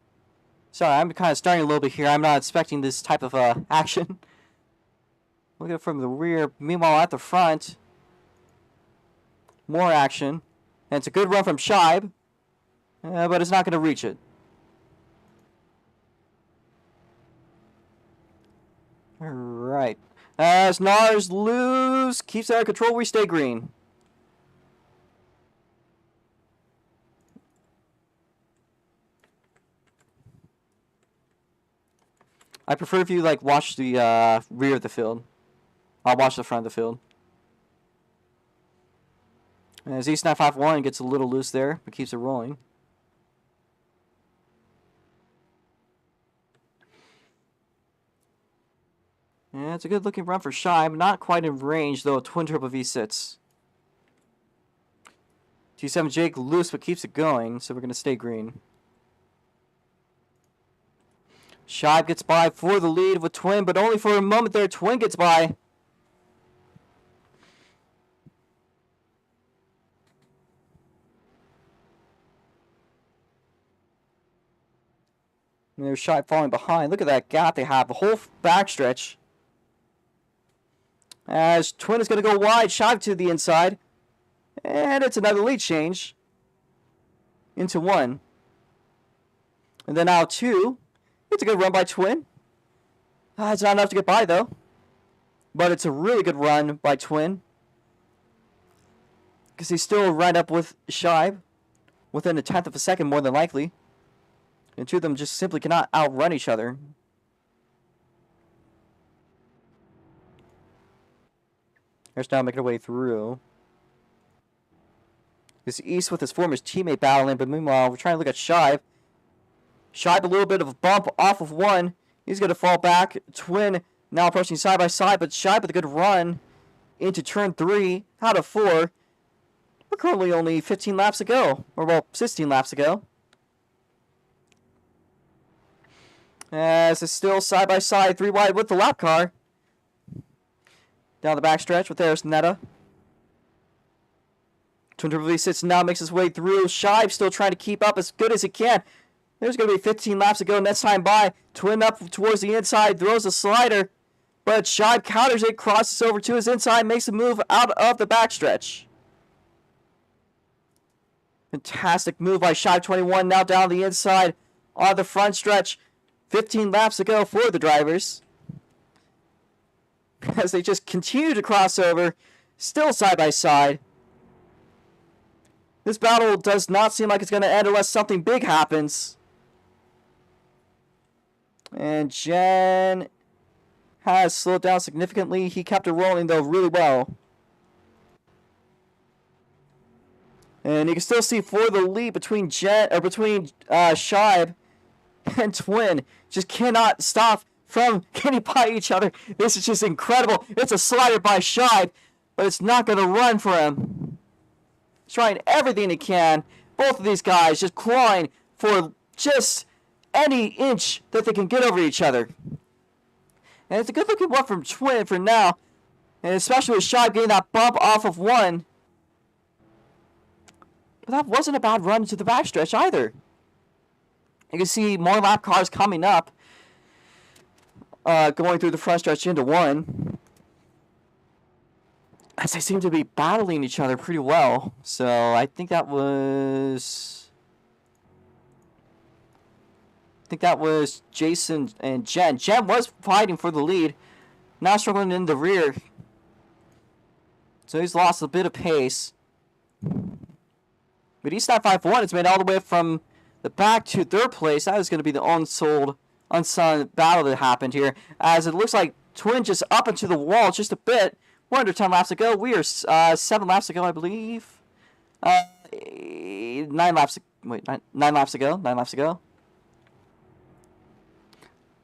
Sorry, I'm kind of starting a little bit here. I'm not expecting this type of action. Look at it from the rear. Meanwhile, at the front, more action. And it's a good run from Shibe. But it's not going to reach it. Alright. As Nars lose, keeps it out of control, we stay green. I prefer if you watch the rear of the field. I'll watch the front of the field. As East 951 gets a little loose there, but keeps it rolling. Yeah, it's a good looking run for Shibe. Not quite in range though. Twin Turbo V6. T7 Jake loose but keeps it going, so we're going to stay green. Shibe gets by for the lead with Twin, but only for a moment there. Twin gets by. And there's Shibe falling behind. Look at that gap they have. The whole backstretch. As Twin is going to go wide. Shibe to the inside. And it's another lead change. Into 1. And then now 2. It's a good run by Twin. It's not enough to get by, though. But it's a really good run by Twin. Because he's still right up with Shibe. Within a tenth of a second, more than likely. And 2 of them just simply cannot outrun each other. There's now making her way through. This East with his former teammate battling, but meanwhile, we're trying to look at Shibe. Shibe a little bit of a bump off of 1. He's going to fall back. Twin now approaching side by side, but Shibe with a good run into turn 3 out of 4. We're currently only 15 laps to go. Or, well, 16 laps to go. As it's still side by side, 3 wide with the lap car. Down the backstretch with there's Netta. Twin Turbo V6 now makes his way through. Shibe still trying to keep up as good as he can. There's going to be 15 laps to go next time by. Twin up towards the inside, throws a slider. But Shibe counters it, crosses over to his inside, makes a move out of the backstretch. Fantastic move by Shibe 21, now down the inside on the front stretch. 15 laps to go for the drivers. As they just continue to cross over, still side by side. This battle does not seem like it's going to end unless something big happens. And Jen has slowed down significantly. He kept it rolling, though, really well. And you can still see for the lead between Shibe and Twin just cannot stop from getting by each other. This is just incredible. It's a slider by Shibe, but it's not going to run for him. He's trying everything he can. Both of these guys just clawing for just any inch that they can get over each other. And it's a good looking one from Twin for now. And especially with Shibe getting that bump off of one. But that wasn't a bad run to the backstretch either. You can see more lap cars coming up. Going through the front stretch into one. As they seem to be battling each other pretty well. So I think that was... Jason and Jen. Jen was fighting for the lead. Now struggling in the rear. So he's lost a bit of pace. But East 951 has made all the way from the back to third place. That is going to be the unsung battle that happened here. As it looks like Twin just up into the wall just a bit. We're under 10 laps to go. We are 7 laps to go, I believe. 9 laps. Wait, 9 laps to go. 9 laps to go.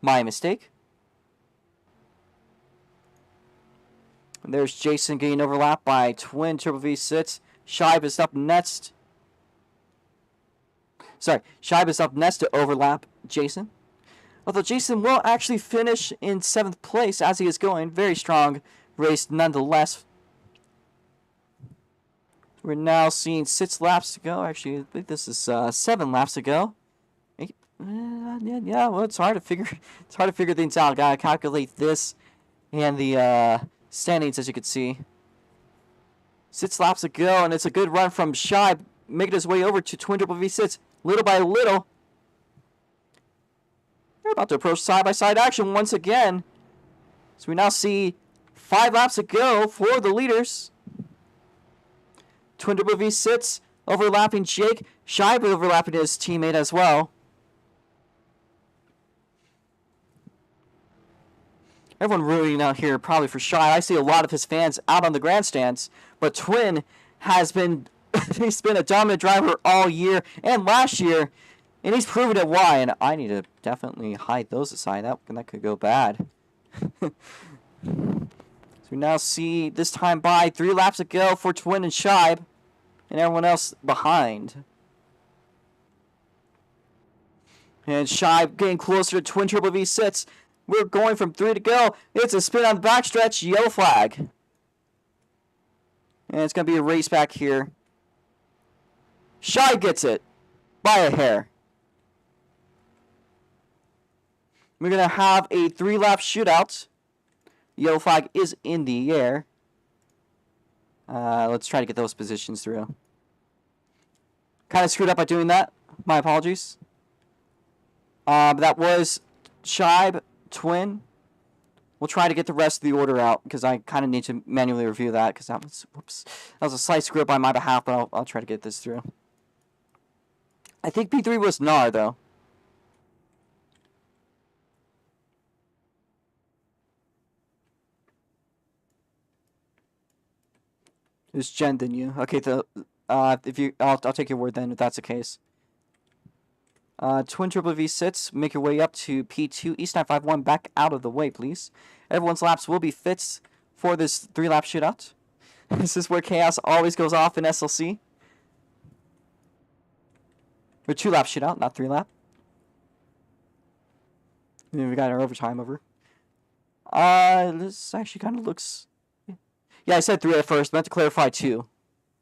My mistake. And there's Jason getting overlapped by Twin Turbo V6. Shibe is up next. Sorry, Shibe is up next to overlap Jason. Although Jason will actually finish in 7th place as he is going. Very strong race nonetheless. We're now seeing 6 laps to go. Actually, I think this is 7 laps to go. Yeah, well, it's hard to figure things out. Gotta calculate this and the standings, as you can see. 6 laps to go, and it's a good run from Shibe, making his way over to Twin Triple V6, little by little. They're about to approach side-by-side action once again. So we now see 5 laps to go for the leaders. Twin Triple V6 overlapping Jake. Shibe overlapping his teammate as well. Everyone rooting out here probably for Shibe. I see a lot of his fans out on the grandstands. But Twin has been he's been a dominant driver all year and last year. And he's proven it why. And I need to definitely hide those aside. That could go bad. So we now see this time by 3 laps to go for Twin and Shibe. And everyone else behind. And Shibe getting closer to Twin Turbo V6. We're going from 3 to go. It's a spin on the backstretch. Yellow flag. And it's going to be a race back here. Shibe gets it. By a hair. We're going to have a 3-lap shootout. Yellow flag is in the air. Let's try to get those positions through. Kind of screwed up by doing that. My apologies. That was Shibe, Twin. We'll try to get the rest of the order out because I kind of need to manually review that because that was a slight screw up on my behalf, but I'll try to get this through. I think P3 was Nar though. It's Jen, didn't you? Okay, I'll take your word then if that's the case. Twin Triple V6, make your way up to P2. East 951, back out of the way, please. Everyone's laps will be fixed for this 3-lap shootout. This is where chaos always goes off in SLC. Or 2-lap shootout, not 3-lap. And then we got our overtime over. This actually kind of looks... Yeah, I said 3 at first. Meant to clarify 2.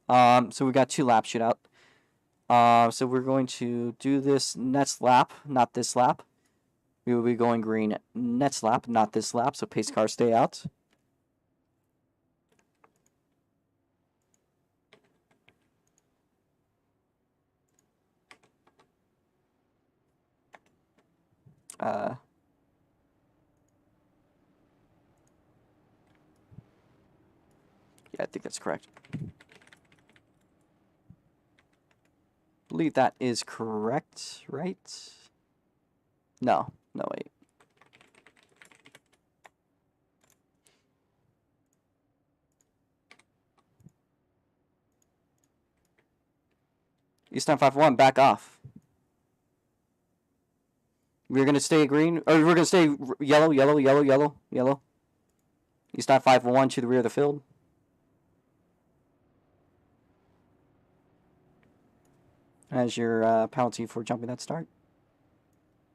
So we got 2-lap shootout. So we're going to do this next lap, not this lap. We will be going green next lap, not this lap. So pace cars stay out. Yeah, I think that's correct. I believe that is correct, right? No, wait. East 951, back off. We're gonna stay green, or we're gonna stay yellow, yellow, yellow, yellow, yellow. You stop 5-1 to the rear of the field. As your penalty for jumping that start,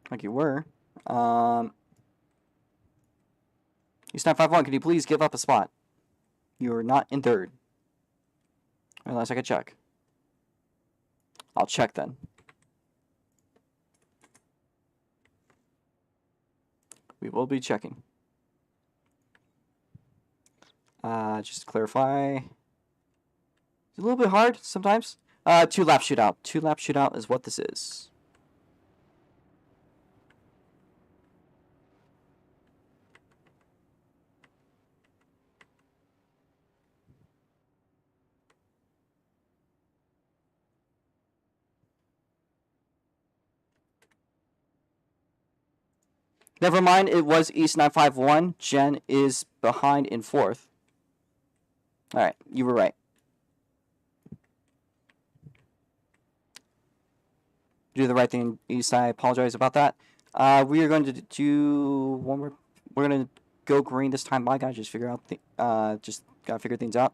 like you were. You stop 5-1. Can you please give up a spot? You are not in third. Unless I can check. I'll check then. We will be checking. Just to clarify. It's a little bit hard sometimes. 2-lap shootout. 2-lap shootout is what this is. Never mind, it was East 951. Jen is behind in 4th. Alright, you were right. Do the right thing, East. I apologize about that. We are going to do one more. We're going to go green this time. My guy, just figure out. Just gotta figure things out.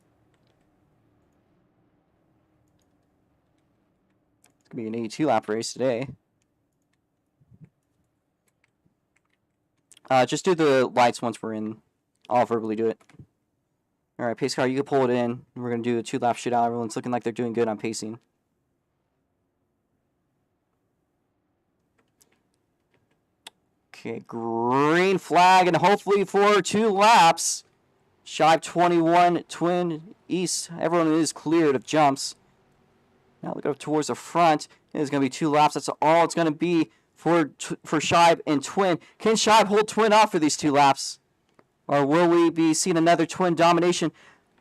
It's gonna be an 82-lap race today. Just do the lights once we're in. I'll verbally do it. All right, pace car, you can pull it in. We're gonna do a 2-lap shootout. Everyone's looking like they're doing good on pacing. Okay, green flag, and hopefully for 2 laps. Shive 21, Twin, East. Everyone is cleared of jumps. Now look up towards the front. It's going to be 2 laps. That's all it's going to be for Shive and Twin. Can Shive hold Twin off for these 2 laps? Or will we be seeing another Twin domination?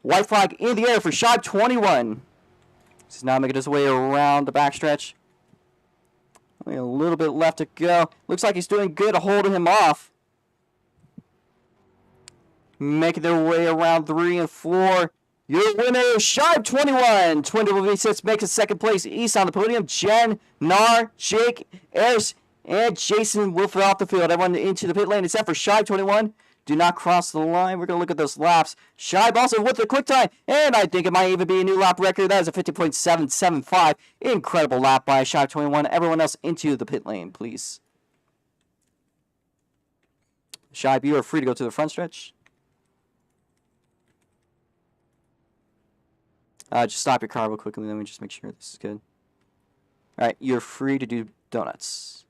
White flag in the air for Shive 21. He's now making his way around the backstretch. Only a little bit left to go. Looks like he's doing good holding him off. Making their way around 3 and 4. Your winner is Shive 21. Twin WV6 makes a 2nd place. East on the podium. Jen, Nar, Jake, Eris, and Jason will fill out the field. Everyone into the pit lane except for Shive 21. Do not cross the line. We're going to look at those laps. Shive also with the quick time. And I think it might even be a new lap record. That is a 50.775. Incredible lap by Shive 21. Everyone else into the pit lane, please. Shive, you are free to go to the front stretch. Just stop your car real quickly. Let me just make sure this is good. All right, you're free to do donuts.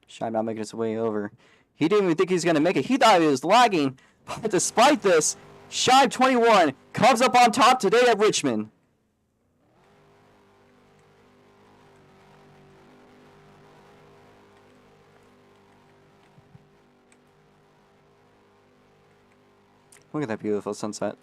Shive not making his way over. He didn't even think he was going to make it. He thought he was lagging. But despite this, Shive 21 comes up on top today at Richmond. Look at that beautiful sunset.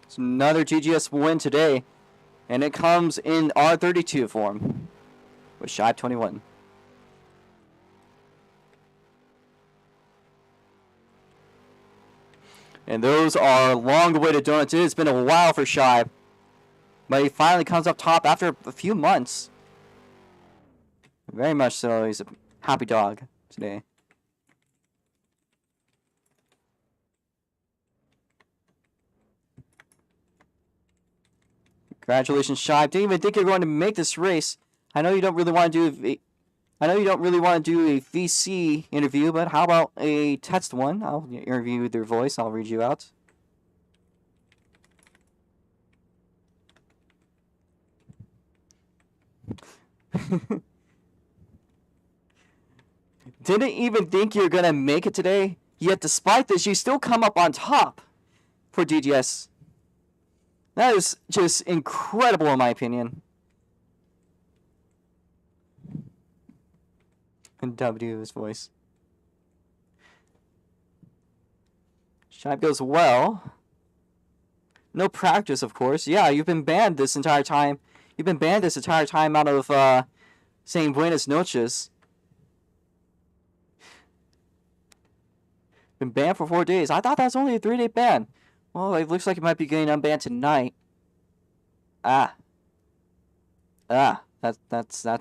It's another GGS win today, and it comes in R32 form with Shive 21. And those are long-awaited donuts. It has been a while for Shive, but he finally comes up top after a few months. Very much so. He's a happy dog today. Congratulations, Shive. Didn't even think you're going to make this race. I know you don't really want to do a VC interview, but how about a text one? I'll interview their voice. I'll read you out. Didn't even think you're gonna make it today. Yet despite this, you still come up on top for DGS. That is just incredible in my opinion. And W's voice. Shot goes well. No practice, of course. Yeah, you've been banned this entire time. You've been banned this entire time out of saying Buenas noches. Been banned for 4 days. I thought that was only a 3-day ban. Well, it looks like it might be getting unbanned tonight. That's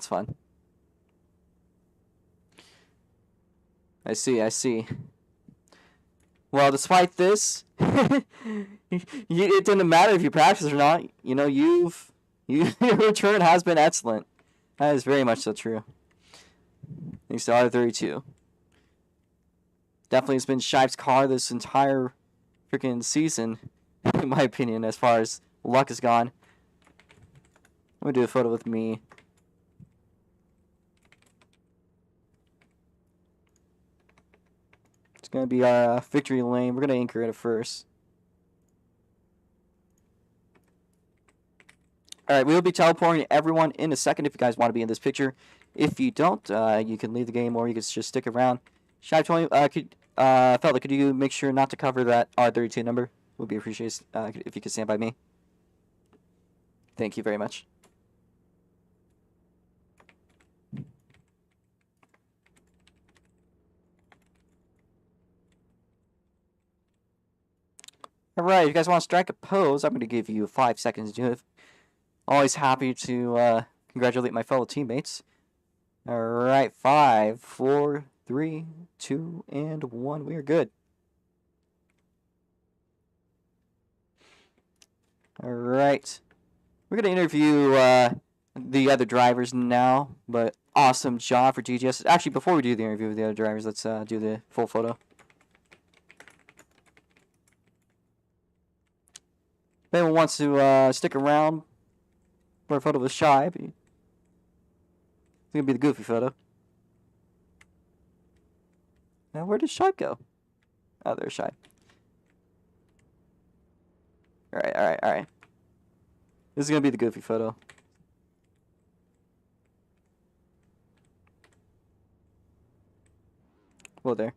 fun. I see. Well, despite this, it didn't matter if you practice or not. You know, your return has been excellent. That is very much so true. Thanks to R32. Definitely has been Shive's car this entire freaking season, in my opinion, as far as luck has gone. I'm gonna do a photo with me. It's gonna be our victory lane. We're gonna anchor it first. Alright, we will be teleporting everyone in a second if you guys want to be in this picture. If you don't, you can leave the game or you can just stick around. Shive20, fella, could you make sure not to cover that R32 number? Would be appreciated if you could stand by me. Thank you very much. Alright, if you guys want to strike a pose, I'm going to give you 5 seconds to do it. Always happy to congratulate my fellow teammates. Alright, 5, 4, 3, 2, and 1. We are good. Alright. We're going to interview the other drivers now, but awesome job for GGS. Actually, before we do the interview with the other drivers, let's do the full photo. If anyone wants to stick around for a photo with Shy, it's going to be the goofy photo. Now, where did Shy go? Oh, there's Shy. Alright. This is going to be the goofy photo. Whoa there.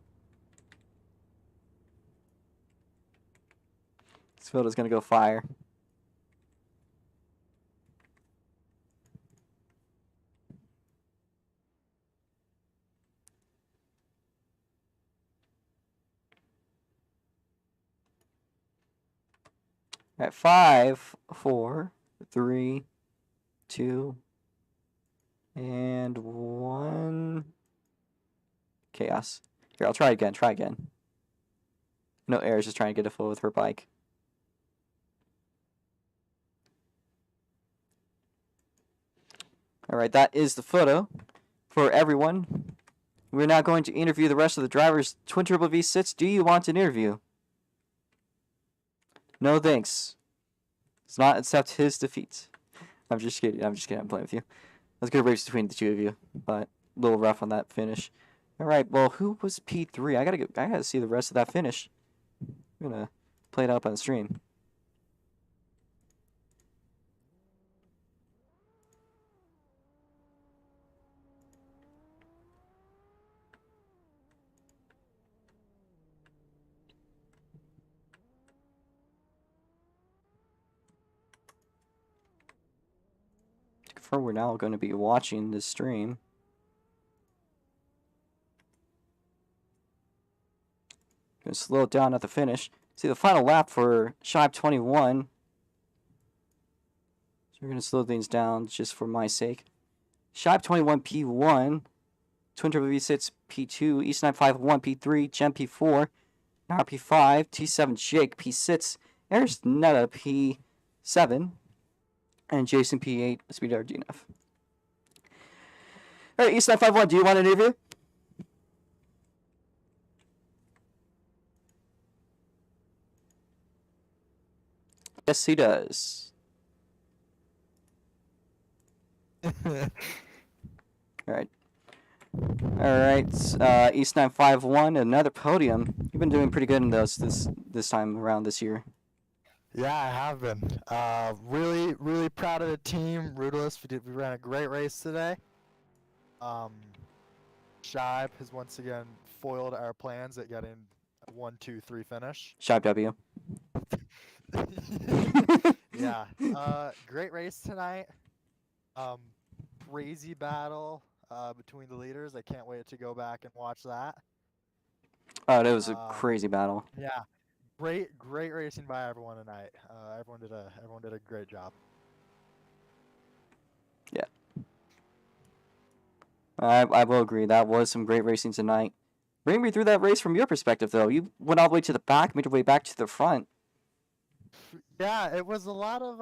This photo's going to go fire. At 5, 4, 3, 2, and 1. Chaos. Here, I'll try again. No errors, just trying to get a photo with her bike. Alright, that is the photo for everyone. We're now going to interview the rest of the drivers. Twin Turbo V6, do you want an interview? No thanks. Does not accept his defeat. I'm just kidding. I'm playing with you. Let's get a race between the two of you, but a little rough on that finish. All right. Well, who was P3? I gotta see the rest of that finish. I'm gonna play it up on the stream. We're now going to be watching this stream. Gonna slow it down at the finish. See the final lap for Shive 21. So we're gonna slow things down just for my sake. Shive 21 P1, Twin Turbo V6 P2, East 951 P3, Gem P4, Nar P5, T7 Jake P6, Aris Netta P7. And Jason P8, Speed RDNF. Alright, East 951, do you want an interview? Yes, he does. Alright. Alright, East 951, another podium. You've been doing pretty good in those this time around this year. Yeah, I have been. Really, really proud of the team. Rudolus, we ran a great race today. Um, Shibe has once again foiled our plans at getting a 1-2-3 finish. Shop W. Yeah. Great race tonight. Crazy battle between the leaders. I can't wait to go back and watch that. Oh, that was a Um, crazy battle. Yeah. Great racing by everyone tonight. Everyone did a great job. Yeah. I will agree. That was some great racing tonight. Bring me through that race from your perspective, though. You went all the way to the back, made your way back to the front. Yeah, it was a lot of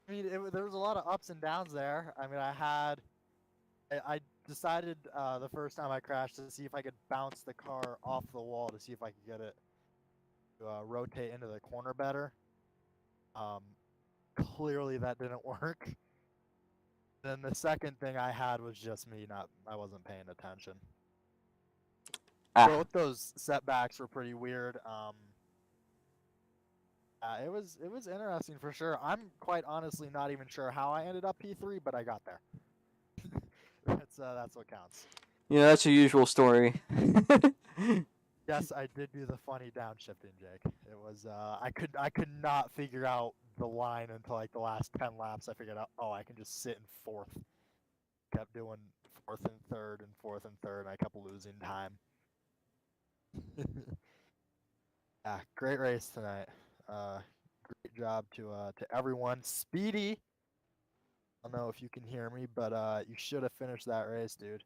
there was a lot of ups and downs there. I mean, I decided the first time I crashed to see if I could bounce the car off the wall to see if I could get it to rotate into the corner better. Clearly that didn't work. Then the second thing I had was just I wasn't paying attention. Ah, Both those setbacks were pretty weird. It was interesting for sure. I'm quite honestly not even sure how I ended up P3, but I got there. That's what counts. yeah, that's your usual story. Yes, I did do the funny downshifting, Jake. It was I could not figure out the line until like the last 10 laps. I figured out, oh, I can just sit in fourth. Kept doing fourth and third and fourth and third, and I kept losing time. Yeah, great race tonight. Great job to everyone. Speedy. I don't know if you can hear me, but you should have finished that race, dude.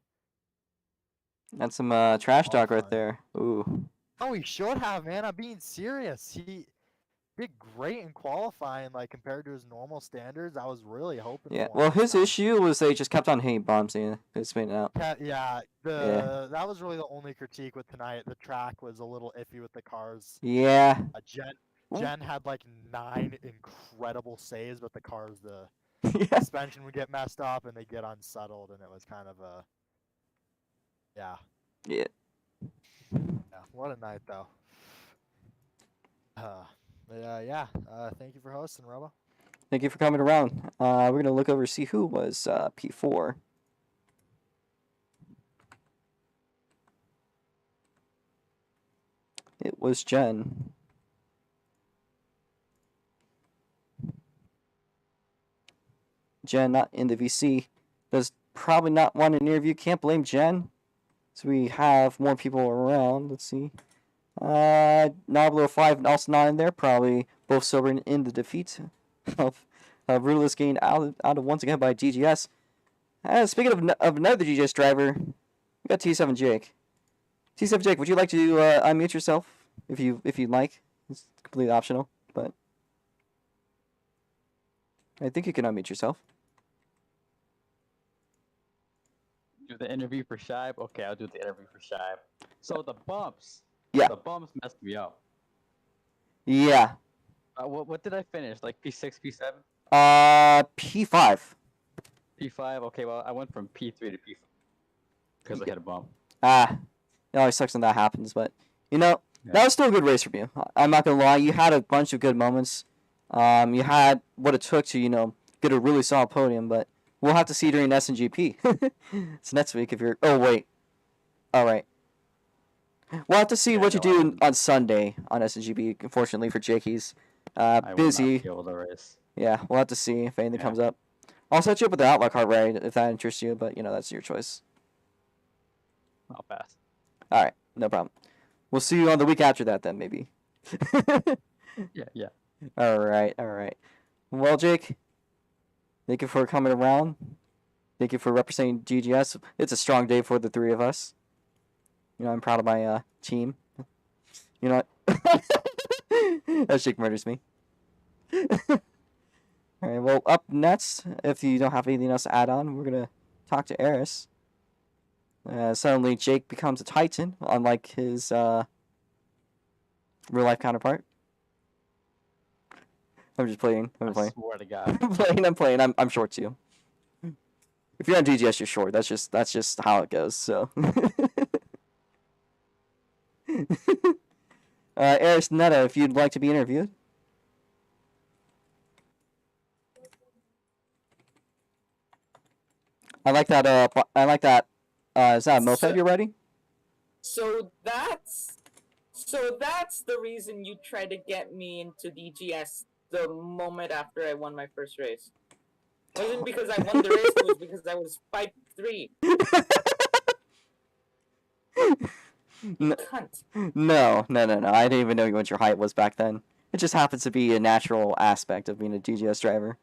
That's some trash talk right Qualifying. there. Ooh. Oh, he should have, man. I'm being serious. He did great in qualifying, like compared to his normal standards. I was really hoping. Yeah. for Well, him this his time. issue was they just kept on hitting bombs. Yeah, it's made it out. Yeah, that was really the only critique with tonight. The track was a little iffy with the cars. Yeah. Jen had like 9 incredible saves, but the cars, the Yeah. suspension would get messed up and they get unsettled, and it was kind of a yeah. Yeah. Yeah, what a night though. Thank you for hosting, Robo. Thank you for coming around. We're gonna look over to see who was P4. It was Jen. Jen not in the VC. Does probably not want an interview. Can't blame Jen. So we have more people around. Let's see. Noblo 5 also not in there. Probably both sober in the defeat of Ruthless gained out of once again by GGS. Speaking of another GGS driver, we got T7 Jake. T7 Jake, would you like to unmute yourself if you'd like? It's completely optional, but I think you can unmute yourself. Do the interview for Shibe? Okay, I'll do the interview for Shibe. So the bumps. Yeah. The bumps messed me up. Yeah. What did I finish? Like P6, P7? P5. P5? Okay, well, I went from P3 to P5. Because I hit a bump. It always sucks when that happens, but, that was still a good race from you. I'm not going to lie. You had a bunch of good moments. You had what it took to, get a really solid podium, but we'll have to see during SNGP. It's next week if you're... Oh, wait. All right. We'll have to see what you do on Sunday on SNGP. Unfortunately for Jake, he's busy. I will not be able to race. Yeah, we'll have to see if anything comes up. I'll set you up with the Outlaw card ride if that interests you, but, that's your choice. I'll pass. All right, no problem. We'll see you on the week after that then, maybe. Yeah. All right. Well, Jake, thank you for coming around. Thank you for representing GGS. It's a strong day for the three of us. I'm proud of my team. You know what? That Jake murders me. All right, well, up next, if you don't have anything else to add on, we're going to talk to Eris. Suddenly, Jake becomes a Titan, unlike his real-life counterpart. I'm just playing. I'm playing. I swear to God. I'm playing. I'm short too. If you're on DGS, you're short. That's just how it goes. So. Eris Netta, if you'd like to be interviewed. I like that. I like that. Is that a moped So- you're riding? So that's the reason you tried to get me into DGS the moment after I won my first race. It wasn't because I won the race, it was because I was 5'3". No, Cunt. no. I didn't even know what your height was back then. It just happens to be a natural aspect of being a DGS driver.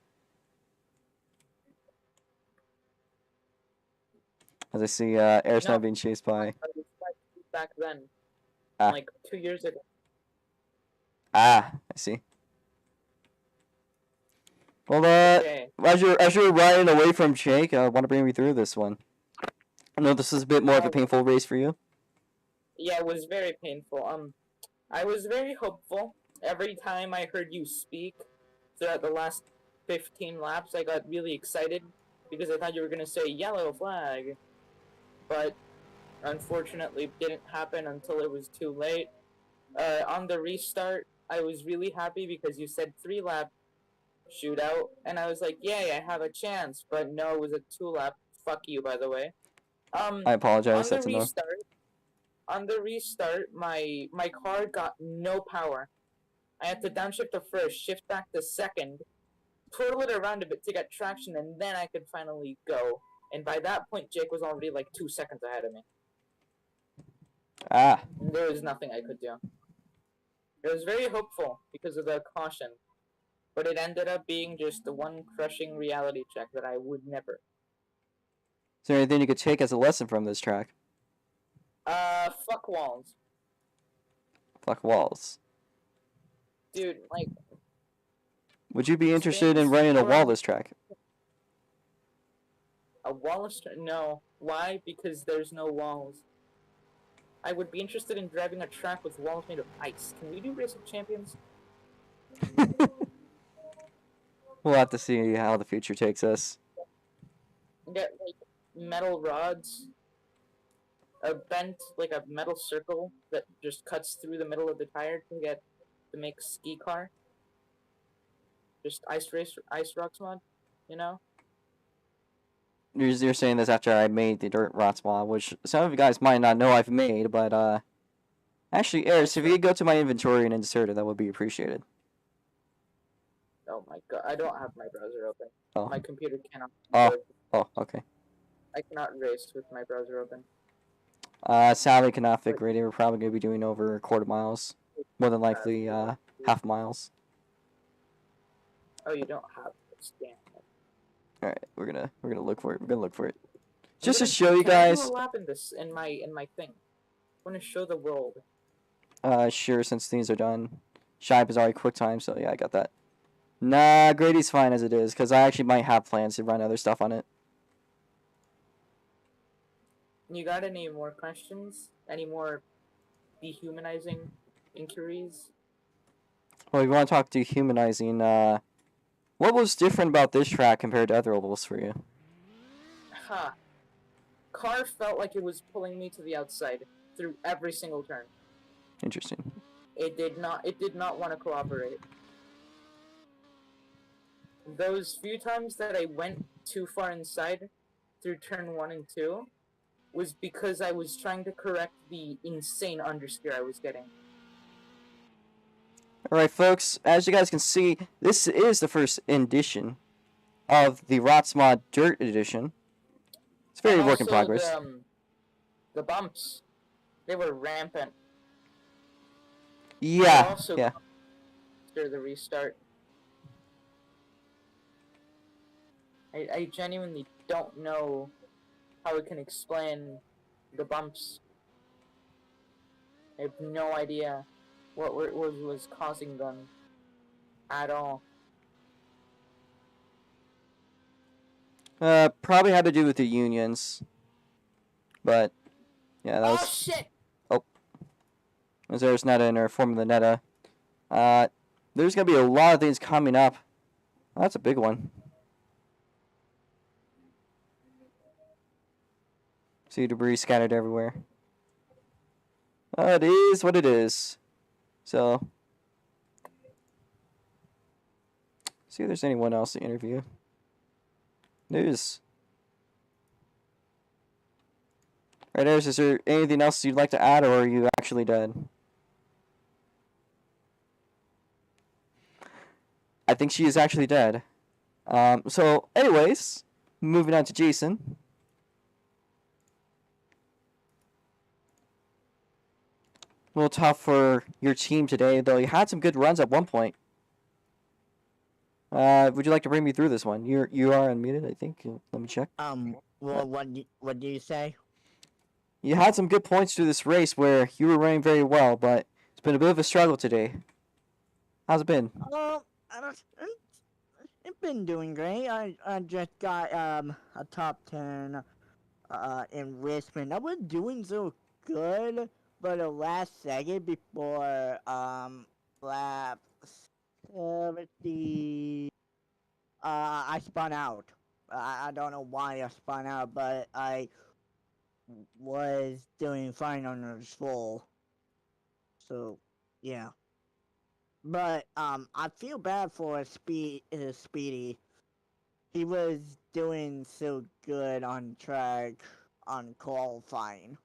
As I see, Air's No. now being chased by. I was 5'3" back then. Ah. Like 2 years ago. I see. Well, Okay. as you're riding away from Jake, I want to bring you through this one. I know this is a bit more of a painful race for you. Yeah, it was very painful. I was very hopeful. Every time I heard you speak throughout the last 15 laps, I got really excited because I thought you were gonna say yellow flag. But unfortunately, it didn't happen until it was too late. On the restart, I was really happy because you said 3-lap shootout, and I was like, yay, I have a chance. But no, it was a 2-lap. Fuck you, by the way. I apologize. That's annoying. On the restart, my car got no power. I had to downshift to first, shift back to second, twirl it around a bit to get traction, and then I could finally go. And by that point, Jake was already like 2 seconds ahead of me. Ah. And there was nothing I could do. It was very hopeful because of the caution, but it ended up being just the one crushing reality check that I would never. Is there anything you could take as a lesson from this track? Fuck walls. Fuck walls. Dude, like, Would you be interested in Things running a around- wallless track? a wallless no. Why? Because there's no walls. I would be interested in driving a track with walls made of ice. Can we do Race of Champions? We'll have to see how the future takes us. Get, like, metal rods. A bent, like a metal circle that just cuts through the middle of the tire to make ski car. Just ice ROX mod, you know? You're saying this after I made the Dirt Rots mod, which some of you guys might not know I've made, but actually, Eris, if you could go to my inventory and insert it, that would be appreciated. Oh my god, I don't have my browser open. Oh. My computer cannot. Oh, okay. I cannot race with my browser open. Sadly, cannot fit grading. We're probably going to be doing over quarter miles. More than likely, half miles. Oh, you don't have this. Damn. Alright, we're gonna look for it. We're gonna look for it. I'm Just to gonna- show you can I do guys. a lap in this in my thing. I want to show the world. Sure, since things are done. Shipe is already quick time, so yeah, I got that. Nah, Grady's fine as it is, because I actually might have plans to run other stuff on it. You got any more questions? Any more dehumanizing inquiries? Well, if you want to talk dehumanizing, what was different about this track compared to other ovals for you? Huh. Car felt like it was pulling me to the outside through every single turn. Interesting. It did not want to cooperate. Those few times that I went too far inside through turn 1 and 2 was because I was trying to correct the insane understeer I was getting. Alright, folks, as you guys can see, this is the first edition of the ROX Mod Dirt Edition. It's very And work in also progress. The bumps, they were rampant. Yeah, Also yeah. after the restart. I genuinely don't know how I can explain the bumps. I have no idea what was causing them at all. Probably had to do with the unions. But, yeah, that Oh was... shit! As there's Netta in her form of the Netta. There's going to be a lot of things coming up. Oh, that's a big one. See debris scattered everywhere. It is what it is. So, see if there's anyone else to interview. There's Right, Eris, is there anything else you'd like to add, or are you actually dead? I think she is actually dead. So, anyways, moving on to Jason. A little tough for your team today, though you had some good runs at one point. Would you like to bring me through this one? You are unmuted, I think. Let me check. Well, what do you say? You had some good points through this race where you were running very well, but it's been a bit of a struggle today. How's it been? I don't. It's been doing great. I just got a top 10 in Richmond. I was doing so good, but the last second before lap 70, I spun out. I don't know why I spun out, but I was doing fine on the full. So yeah. But I feel bad for Speedy. He was doing so good on track on qualifying.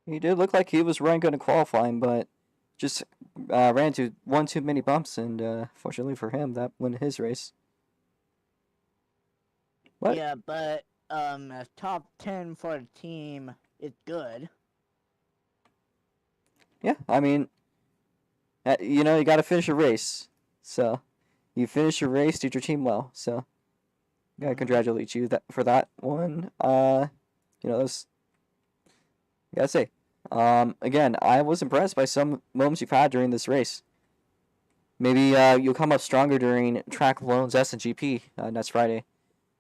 He did look like he was running good in qualifying, but just ran into one too many bumps, and fortunately for him, that won his race. What? Yeah, but a top 10 for the team is good. Yeah, I mean, you know, you got to finish a race. So, you finish your race, did your team well. So, gotta congratulate you for that one. You know, that's, gotta say. Again, I was impressed by some moments you've had during this race. Maybe you'll come up stronger during Track Loans SNGP next Friday.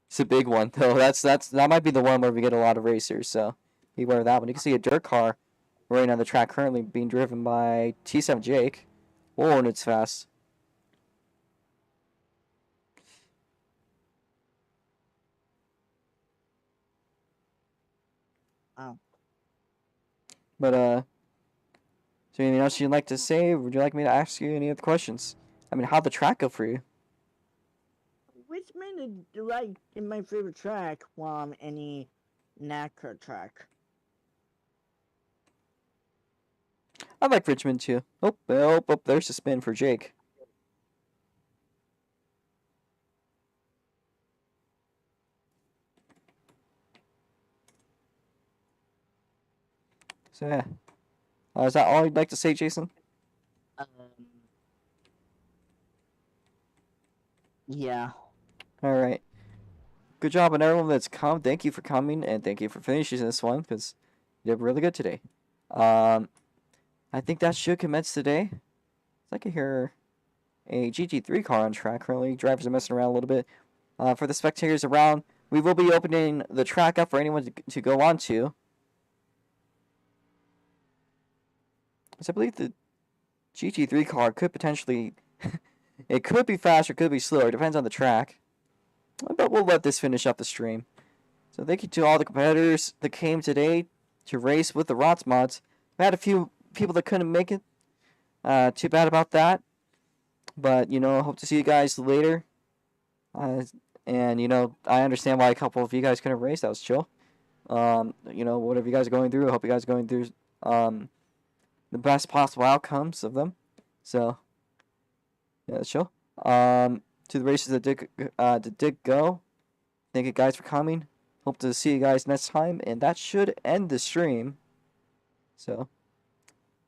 It's a big one, though. That might be the one where we get a lot of racers. So, beware of that one. You can see a dirt car running on the track currently being driven by T7 Jake. Oh, and it's fast. Oh. But, is there anything else you'd like to say? Would you like me to ask you any other questions? I mean, how'd the track go for you? Richmond is like in my favorite track from any NASCAR track. I like Richmond too. Oh, there's a spin for Jake. So yeah. Is that all you'd like to say, Jason? Yeah. All right. Good job on everyone that's come. Thank you for coming, and thank you for finishing this one, because you did really good today. I think that should commence today. I can hear a GT3 car on track currently. Drivers are messing around a little bit. For the spectators around, we will be opening the track up for anyone to go on to. So I believe the GT3 car could potentially... it could be faster, could be slower. It depends on the track. But we'll let this finish up the stream. So thank you to all the competitors that came today to race with the ROX mods. We had a few people that couldn't make it. Too bad about that. But, you know, hope to see you guys later. And, you know, I understand why a couple of you guys couldn't race. That was chill. You know, whatever you guys are going through, I hope you guys are going through the best possible outcomes of them. So, yeah, that's chill. To the races that did go, thank you guys for coming. Hope to see you guys next time. And that should end the stream. So...